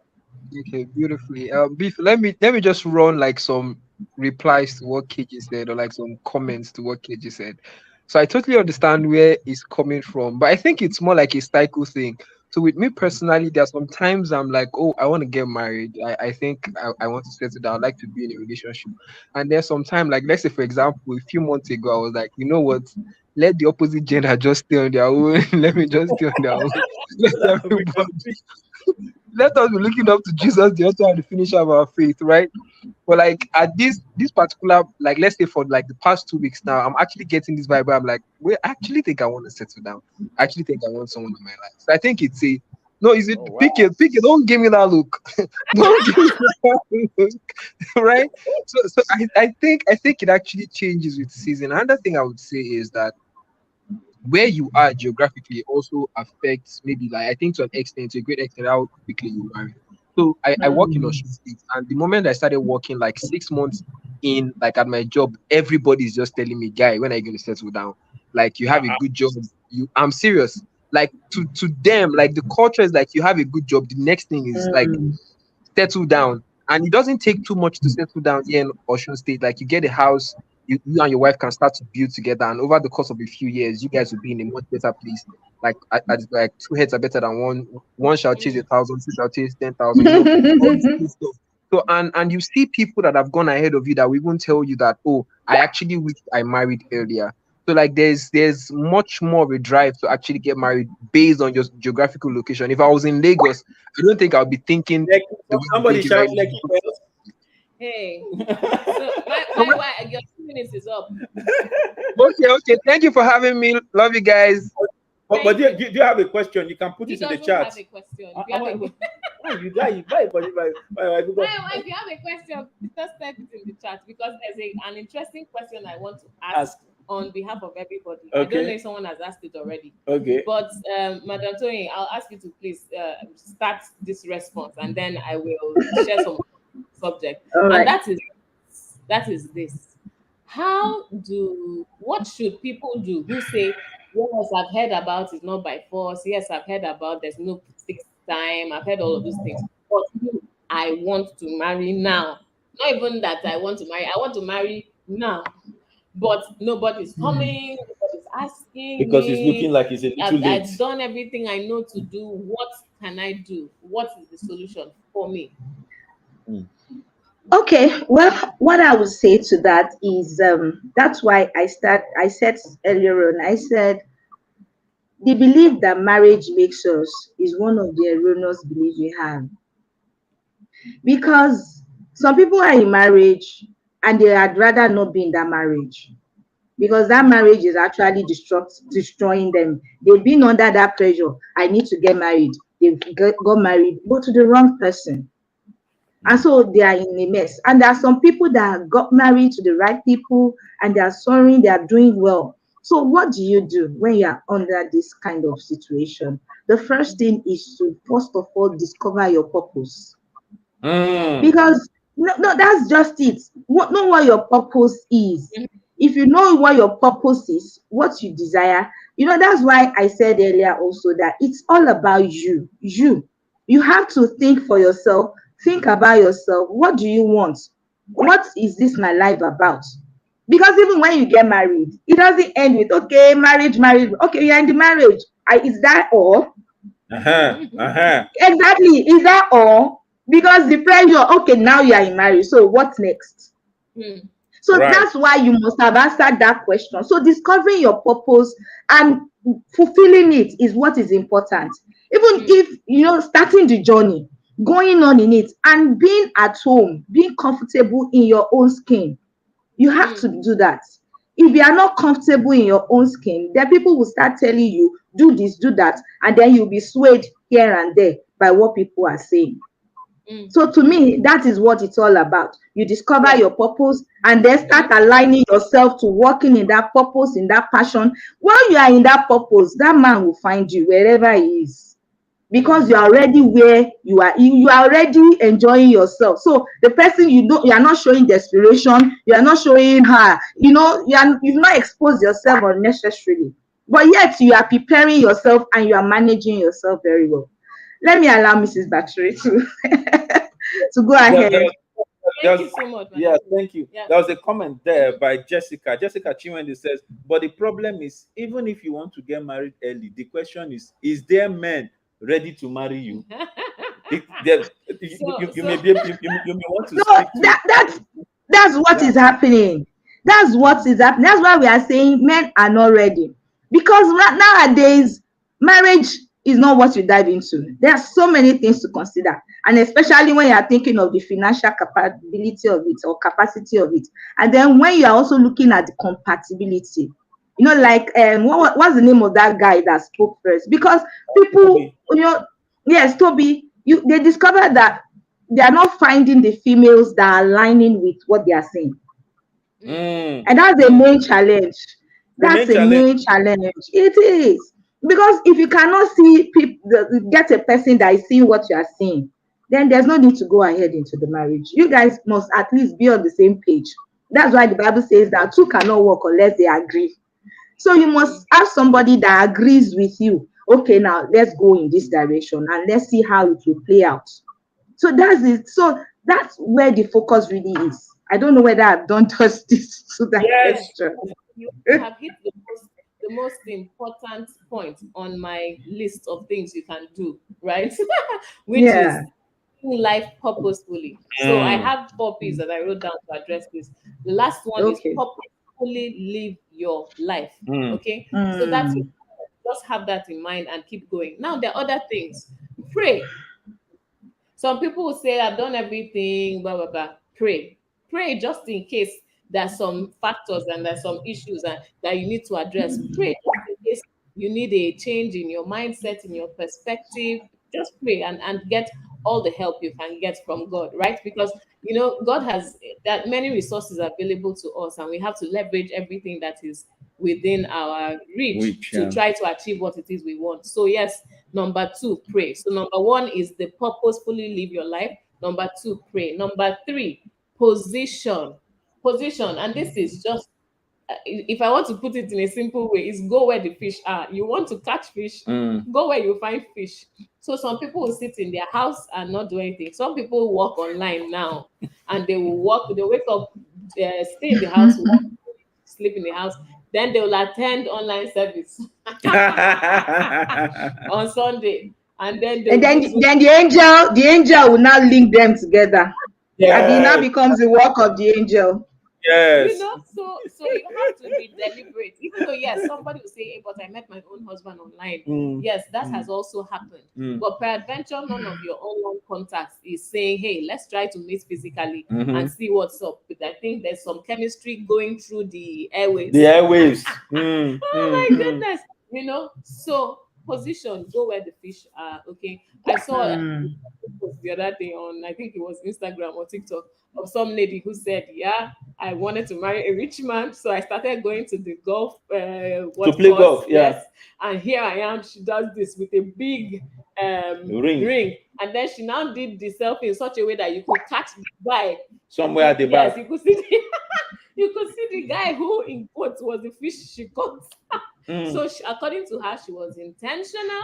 Okay, beautifully. Beef, let me just run like some replies to what KG said, or like some comments to what KG said. So I totally understand where he's coming from, but I think it's more like a cycle thing. So with me personally, there are some times I'm like, oh, I want to get married. I think I want to settle down. I like to be in a relationship. And there's some time, like let's say for example, a few months ago, I was like, you know what? Let the opposite gender just stay on their own. Let me just stay on their own. Let So that we everybody, can speak. let us be looking up to Jesus, the author and the finisher of our faith, right? But like at this particular, like let's say for like the past 2 weeks now, I'm actually getting this vibe where I'm like, wait, I actually think I want to settle down. I actually think I want someone in my life. So I think it's a no, is it Oh, wow. pick it, don't give me that look. Don't give me that look. Right? So I think it actually changes with season. Another thing I would say is that where you are geographically also affects, maybe like I think to an extent, to a great extent, how quickly you marry. So I work in Osun State, and the moment I started working, like 6 months in, like at my job, everybody's just telling me, "Guy, when are you going to settle down? Like you have a good job." I'm serious. Like to them, like the culture is like you have a good job. The next thing is like settle down. And it doesn't take too much to settle down here in Ocean State. Like you get a house, you and your wife can start to build together, and over the course of a few years, you guys will be in a much better place. Like two heads are better than one. One shall chase 1,000, two shall chase 10,000. All this good stuff. So and you see people that have gone ahead of you that will even tell you that, oh, I actually wish I married earlier. So like there's much more of a drive to actually get married based on your geographical location. If I was in Lagos, I don't think I'll be thinking Like, the way I'm somebody thinking right shout like now. Hey, so my your 2 minutes is up. Okay. Thank you for having me. Love you guys. but do Thank you, do you have a question? You can put He it in the doesn't chat. have a question. If you have a You guys, because if you have a question, just type it in the chat, because there's an interesting question I want to ask ask. on behalf of everybody. I don't know Okay. if someone has asked it already. Okay. But Madam Tony, I'll ask you to please start this response, and then I will share some subject. All And right. that is this. what should people do who say, yes, I've heard about it's not by force, yes, I've heard about there's no fixed time, I've heard all of those things, but I want to marry now. Not even that I want to marry, I want to marry now, but nobody's coming, nobody's asking Because it's looking me. like it's a little late. I've done everything I know to do. What can I do? What is the solution for me? Okay, well, what I would say to that is that's why I said earlier on, I said the belief that marriage makes us is one of the erroneous beliefs we have. Because some people are in marriage and they had rather not be in that marriage, because that marriage is actually destroying them. They've been under that pressure. I need to get married. Got married, but to the wrong person. And so they are in a mess. And there are some people that got married to the right people and they are soaring, they are doing well. So what do you do when you are under this kind of situation? The first thing is to first of all discover your purpose. Because no, that's just it. Know what your purpose is. If you know what your purpose is, what you desire, that's why I said earlier also that it's all about you. You have to think for yourself. Think about yourself. What do you want? What is this my life about? Because even when you get married, it doesn't end with okay, marriage. Okay, you're in the marriage. Is that all? Exactly. Is that all? Because the pressure, okay, now you are in marriage. So what's next? So that's why you must have answered that question. So discovering your purpose and fulfilling it is what is important. Even if, starting the journey, going on in it, and being at home, being comfortable in your own skin, you have to do that. If you are not comfortable in your own skin, then people will start telling you, do this, do that, and then you'll be swayed here and there by what people are saying. So to me, that is what it's all about. You discover your purpose and then start aligning yourself to working in that purpose, in that passion. While you are in that purpose, that man will find you wherever he is. Because you are already where you are already enjoying yourself. So the person you are not showing desperation, you are not showing her, you've not exposed yourself unnecessarily. But yet you are preparing yourself and you are managing yourself very well. Let me allow Mrs. Battery to go ahead. Thank you so much. Yeah, thank you. Yeah. There was a comment there by Jessica. Jessica Chinwendu says, but the problem is, even if you want to get married early, the question is there men ready to marry you? You may want to speak to that's what is happening. That's what is happening. That's why we are saying men are not ready. Because nowadays, marriage is not what you dive into. There are so many things to consider. And especially when you are thinking of the financial capability of it or capacity of it. And then when you are also looking at the compatibility. Like what's the name of that guy that spoke first? Because people, yes, Toby, they discovered that they are not finding the females that are aligning with what they are saying. And that's the main challenge. That's a main challenge. It is. Because if you cannot see people, get a person that is seeing what you are seeing, then there's no need to go ahead into the marriage. You guys must at least be on the same page. That's why the Bible says that two cannot work unless they agree. So you must have somebody that agrees with you. Okay, now let's go in this direction and let's see how it will play out. So that's it. So that's where the focus really is. I don't know whether I've done justice to that question. You have hit the most important point on my list of things you can do, right? Which is life purposefully. So I have 4 P's that I wrote down to address this. The last one is purposefully live your life. Okay, so that's just have that in mind and keep going. Now there are other things. Pray. Some people will say, I've done everything, blah blah blah. Pray just in case there's some factors and there's some issues that you need to address. Pray just in case you need a change in your mindset, in your perspective. Just pray and get all the help you can get from God, right? Because God has that many resources available to us, and we have to leverage everything that is within our reach to try to achieve what it is we want. So yes, number 2, pray. So number 1 is the purposefully live your life. Number 2, pray. Number 3, position. Position, and this is just if I want to put it in a simple way, is go where the fish are. You want to catch fish, go where you find fish. So some people will sit in their house and not do anything. Some people work online now, and they will work. They wake up, stay in the house, work, sleep in the house. Then they will attend online service on Sunday, and then the angel will now link them together. And it now becomes the work of the angel. Yes. You know, so you have to be deliberate. Even though, yes, somebody will say, hey, but I met my own husband online. Yes, that has also happened. But peradventure, none of your online contacts is saying, hey, let's try to meet physically and see what's up. But I think there's some chemistry going through the airwaves. Oh my goodness. You know, so position, go where the fish are. Okay. I saw the other day on, I think it was Instagram or TikTok, of some lady who said, yeah, I wanted to marry a rich man, so I started going to the golf to play golf. Yes, and here I am. She does this with a big ring, and then she now did the selfie in such a way that you could catch the guy somewhere at the back. Yes, you could see you could see the guy who, in quotes, was the fish she caught. So according to her, she was intentional.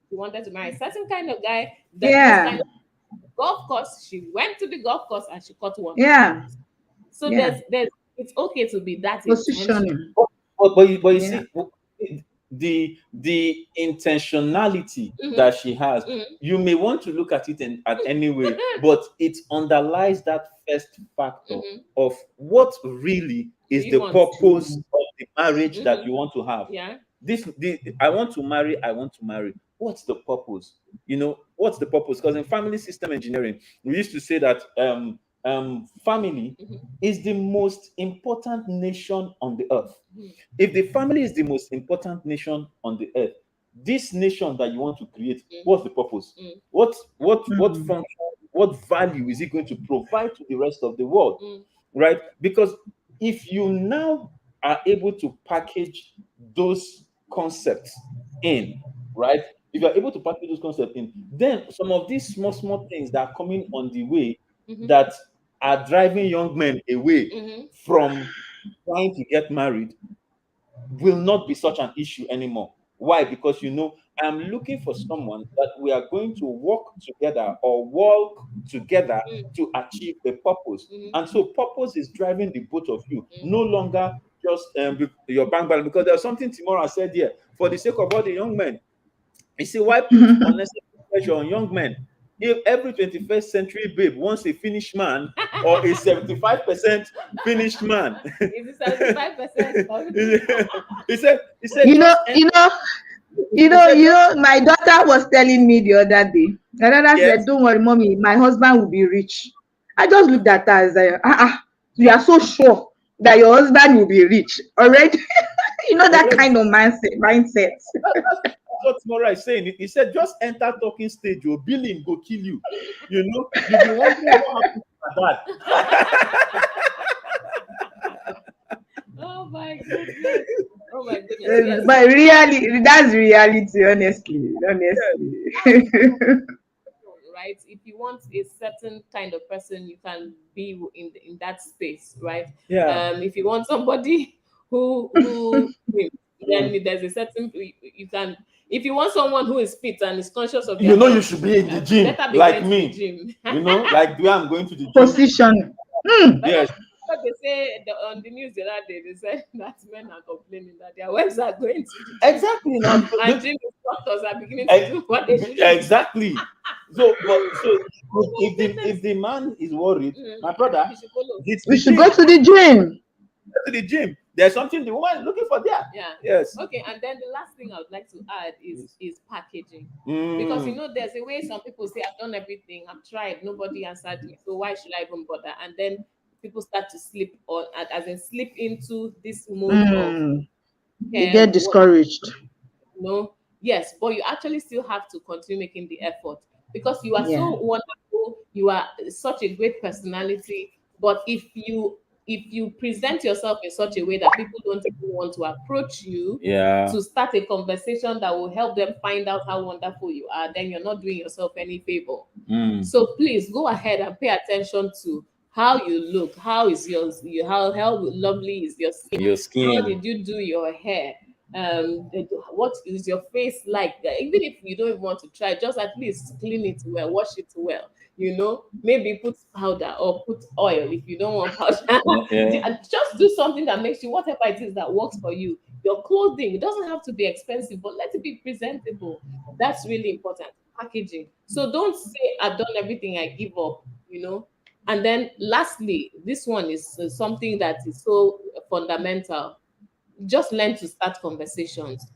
She wanted to marry a certain kind of guy. This kind of golf course. She went to the golf course and she caught one. Yeah. So there's it's okay to be that positioning. But you see, the intentionality that she has, you may want to look at it at any way, but it underlies that first factor of what really is the purpose of the marriage that you want to have. Yeah. I want to marry. What's the purpose? You know, what's the purpose? Because in family system engineering, we used to say that family is the most important nation on the earth. If the family is the most important nation on the earth, this nation that you want to create, what's the purpose? What function, what value is it going to provide to the rest of the world? Right? Because if you now are able to package those concepts in, right? If you're able to package those concepts in, then some of these small things that are coming on the way that are driving young men away from trying to get married will not be such an issue anymore. Why? Because I'm looking for someone that we are going to work together or walk together to achieve a purpose. And so purpose is driving the both of you, no longer just your bank balance. Because there's something Timora said here, for the sake of all the young men. You see, why put unnecessary pressure on young men? If every 21st century babe wants a finished man or a 75% finished man. Is it 75%? He said, my daughter was telling me the other day. My daughter said, don't worry, mommy, my husband will be rich. I just looked at her and said, you are so sure that your husband will be rich already? That kind of mindset. What Mora is saying, he said, just enter talking stage, your billing go kill you. You'll be wondering what happened to that. Oh my goodness. But really, that's reality, honestly. Right? If you want a certain kind of person, you can be in that space, right? Yeah. If you want somebody who then there's a certain you can. If you want someone who is fit and is conscious of their health, you should be in the gym, like me. Like the way I'm going to the gym. Position. Yes. But they say on the news the other day, they said that men are complaining that their wives are going to the gym. Exactly. Now, and gym instructors are beginning to do what they should do. Exactly. So if the man is worried, my brother, we should go to the gym. To the gym. There's something the woman is looking for there. Yeah. Yes. Okay. And then the last thing I would like to add is packaging. Because there's a way some people say, I've done everything, I've tried, nobody answered me. So why should I even bother? And then people start to slip into this mode of they get discouraged. Yes, but you actually still have to continue making the effort because you are so wonderful, you are such a great personality. But if you present yourself in such a way that people don't even want to approach you to start a conversation that will help them find out how wonderful you are, then you're not doing yourself any favor. So please go ahead and pay attention to how you look, how is how lovely is your skin, Your how skin. did you do your hair, what is your face like. Even if you don't even want to try, just at least clean it well, wash it well, maybe put powder or put oil if you don't want powder. Yeah. Just do something that makes you, whatever it is that works for you. Your clothing, it doesn't have to be expensive, but let it be presentable. That's really important. Packaging. So don't say I've done everything, I give up, and then lastly, this one is something that is so fundamental. Just learn to start conversations.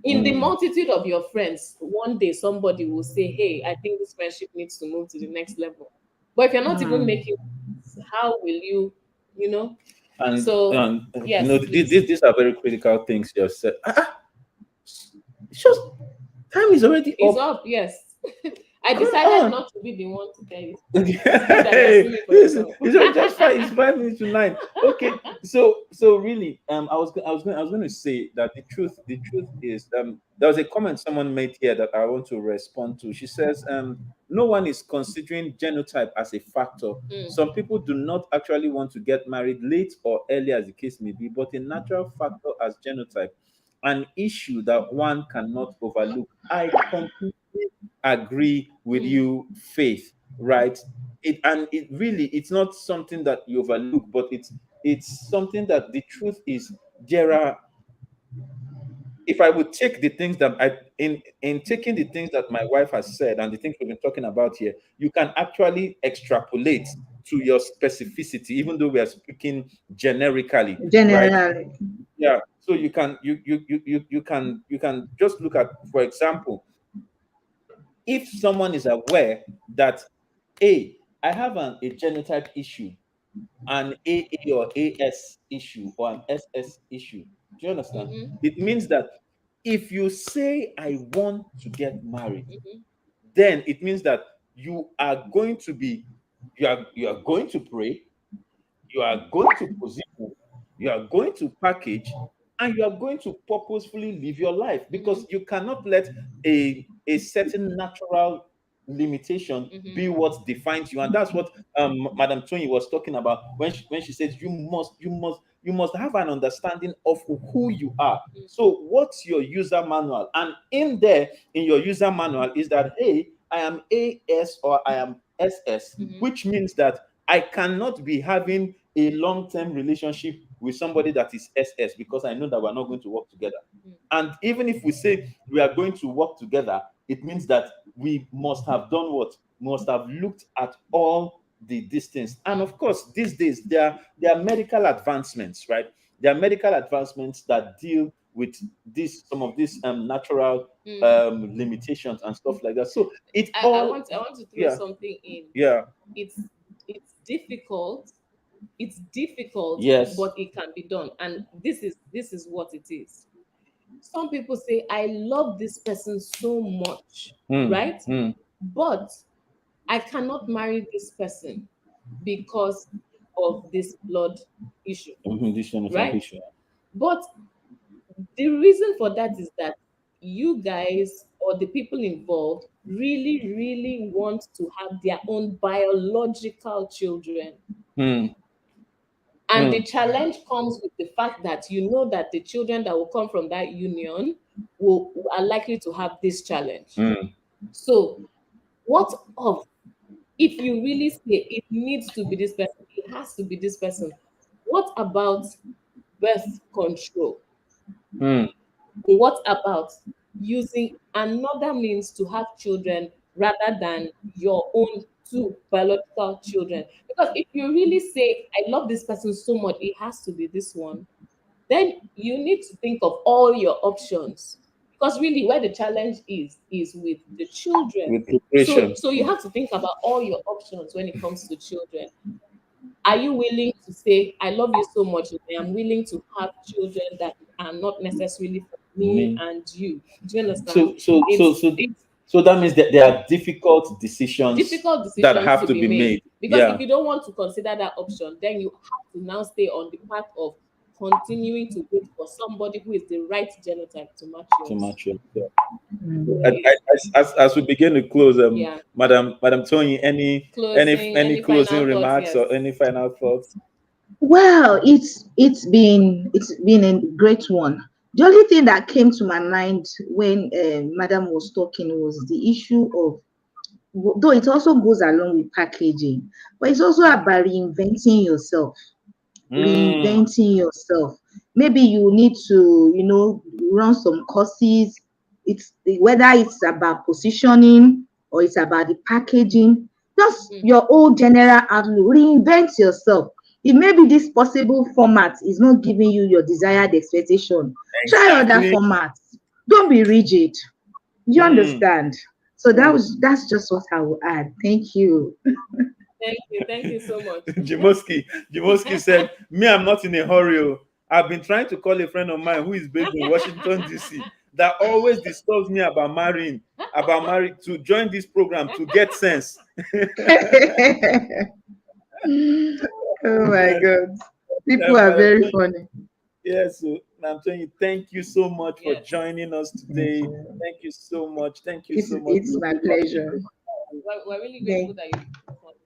In the multitude of your friends, one day somebody will say, hey, I think this friendship needs to move to the next level. But if you're not even making, how will you, you know? And So, yes, please. these are very critical things you said. It's just time is already It's up. up, yes. I Come decided on. not to be the one to tell you. It's good that you're swimming for yourself. It's already just five. It's 5 minutes to 9. Okay, so really, I was going to say that the truth is, there was a comment someone made here that I want to respond to. She says, no one is considering genotype as a factor. Some people do not actually want to get married late or early, as the case may be, but a natural factor as genotype, an issue that one cannot overlook. I completely agree with you, Faith, right? It really, it's not something that you overlook, but it's something that the truth is, there are, if I would take the things that in taking the things that my wife has said and the things we've been talking about here, you can actually extrapolate to your specificity, even though we are speaking generically, right? Generally. Yeah. So you can just look at, for example, if someone is aware that, I have a genotype issue, an AA or AS issue, or an SS issue. Do you understand? Mm-hmm, It means that if you say I want to get married, mm-hmm, then it means that you are going to be, you are going to pray, you are going to position, you are going to package, and you are going to purposefully live your life, because you cannot let a certain natural limitation be mm-hmm, what defines you. And that's what Madam Tony was talking about when she says you must have an understanding of who you are. So what's your user manual? And in there, in your user manual, is that, hey, I am AS or I am SS, mm-hmm. which means that I cannot be having a long-term relationship with somebody that is SS, because I know that we're not going to work together. And even if we say we are going to work together, it means that we must have done what? Must have looked at all the distance. And of course, these days there are medical advancements, right? There are medical advancements that deal with some of these natural limitations and stuff like that. So it I all, want to throw yeah, something in. yeah, It's it's difficult. It's difficult, yes. but it can be done. And this is what it is. Some people say, I love this person so much, Mm, right? mm. But I cannot marry this person because of this blood issue, Mhm, this one is an right? issue. But the reason for that is that you guys or the people involved really, really want to have their own biological children. Mm, And the mm, challenge comes with the fact that you know that the children that will come from that union are likely to have this challenge. mm. So, what of if you really say it needs to be this person, it has to be this person? What about birth control? Mm, What about using another means to have children rather than your own two biological children? Because if you really say, I love this person so much, it has to be this one, then you need to think of all your options. Because really, where the challenge is with the children. with So, preparation. so you have to think about all your options when it comes to children. Are you willing to say, I love you so much, and I am willing to have children that are not necessarily for me Me. and you? Do you understand? So so so It's so it's so that means that there are difficult decisions difficult that decisions have to to be be made made. because if Yeah. you don't want to consider that option, then you have to now stay on the path of continuing to wait for somebody who is the right genotype to match yours. To match you. Yeah. As we begin to close, Yeah. Madam Tony, any closing final remarks thoughts, or any final thoughts? Well, it's been a great one. The only thing that came to my mind when Madam was talking was the issue of, though it also goes along with packaging, but it's also about reinventing yourself. Reinventing yourself. Maybe you need to, run some courses. It's whether it's about positioning or it's about the packaging, just your whole general outlook. Reinvent yourself. If maybe this possible format is not giving you your desired expectation, try other formats. Don't be rigid. You understand? So that's just what I will add. Thank you. Thank you so much. Jimoski said, "Me, I'm not in a hurry. Oh. I've been trying to call a friend of mine who is based in Washington D.C. that always disturbs me about marrying to join this program to get sense." Oh my God, people are very funny. Yes, so I'm telling you, thank you so much for Yes. joining us today. Thank you so much. Thank you so much. It's my pleasure. We're really grateful that you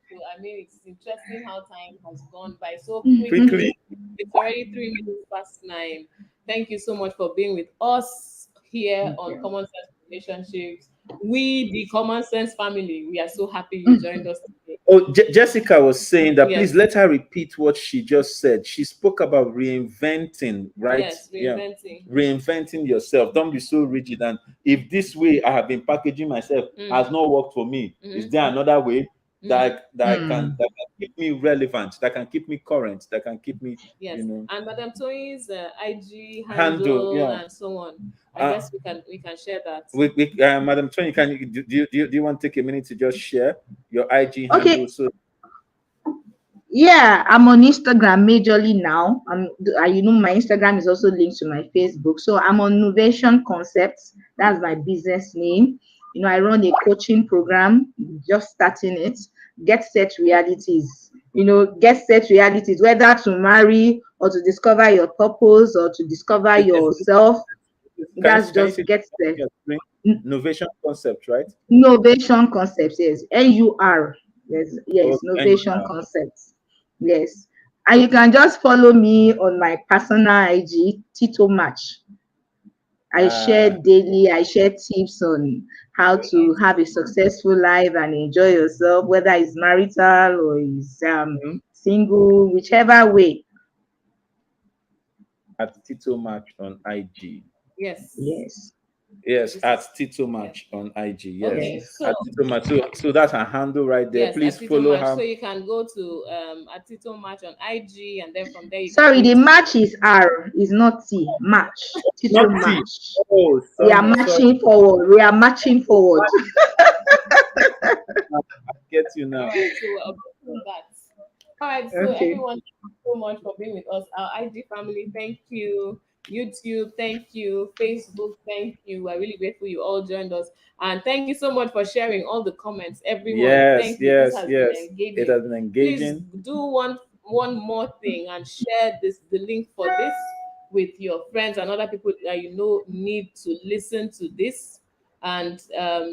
so I mean, it's interesting how time has gone by so quickly. It's already 9:03. Thank you so much for being with us here on Common Sense Relationships. We, the Common Sense family, we are so happy you joined us today. Oh, Jessica was saying that Yes. please let her repeat what she just said. She spoke about reinventing, right? Yes, reinventing. Yeah. Reinventing yourself. Don't be so rigid. And if this way I have been packaging myself has not worked for me, is there another way that can keep me relevant, that can keep me current, that can keep me, Yes. you know. And Madam Tony's IG handle and so on. I guess we can share that. Madam Tony, do you want to take a minute to just share your IG Okay. handle? So yeah, I'm on Instagram majorly now. My Instagram is also linked to my Facebook. So I'm on Novation Concepts. That's my business name. I run a coaching program, just starting it. Get set realities. Get set realities, whether to marry or to discover your purpose or to discover yourself. That's just get set. Novation Concept, right? Novation Concepts, yes. NUR. Yes, Novation NUR. Concepts. Yes. And you can just follow me on my personal IG, Tito Match. I share daily, I share tips on how to have a successful life and enjoy yourself, whether it's marital or it's single, whichever way. At Tito Match on IG. Yes. Yes, at Tito Match on IG. Yes. Okay, At Tito Match. So that's her handle right there. Yes, please follow her. So you can go to at Tito Match on IG, and then from there you Sorry, the match is R, is not T. Match. Tito Not T. Match. Oh, we are marching forward. We are marching forward. I get you now. All right, so we're updating that. All right, so everyone, thank you so much for being with us. Our IG family, thank you. YouTube, thank you. Facebook, thank you. We're really grateful you all joined us. And thank you so much for sharing all the comments, everyone. Thank you. This has been engaging. It has been engaging. Please do one more thing and share the link for this with your friends and other people that you know need to listen to this. And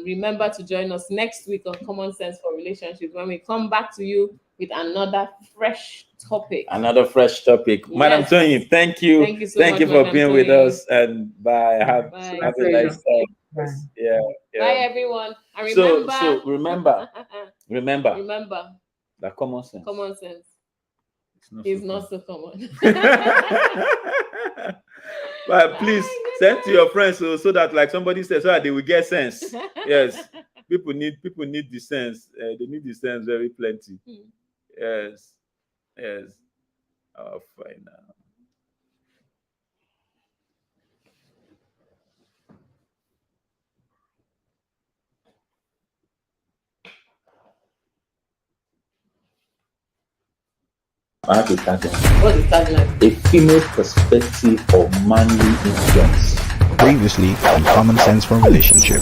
remember to join us next week on Common Sense for Relationships when we come back to you with another fresh topic. Yes. Madam Tony, thank you. Thank you so much. Thank you for being with us, and bye. Have a nice time. Yeah. Bye, everyone. And remember, remember that common sense is not so common. But please send to your friends so that, like somebody said, so that they will get sense. Yes, people need the sense. They need the sense very plenty. Yes. Oh, fine now. What's the tagline? A female perspective of manly influence. Previously on Common Sense for Relationship.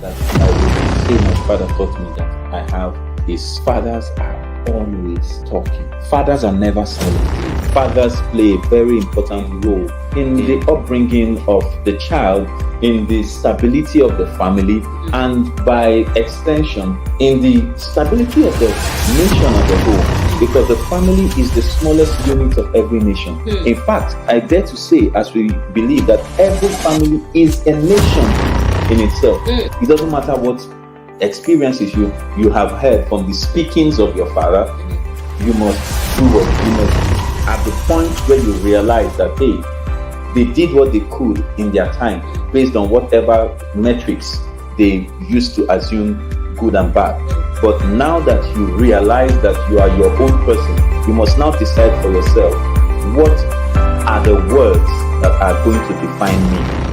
That I will say my father taught me that I have his father's heart. always talking. Fathers are never silent. Fathers play a very important role in the upbringing of the child, in the stability of the family, and by extension, in the stability of the nation as a whole. Because the family is the smallest unit of every nation. In fact, I dare to say, as we believe, that every family is a nation in itself. It doesn't matter what experiences you have heard from the speakings of your father. You must do what you must. At the point where you realize that, hey, they did what they could in their time based on whatever metrics they used to assume good and bad. But now that you realize that you are your own person, you must now decide for yourself, what are the words that are going to define me?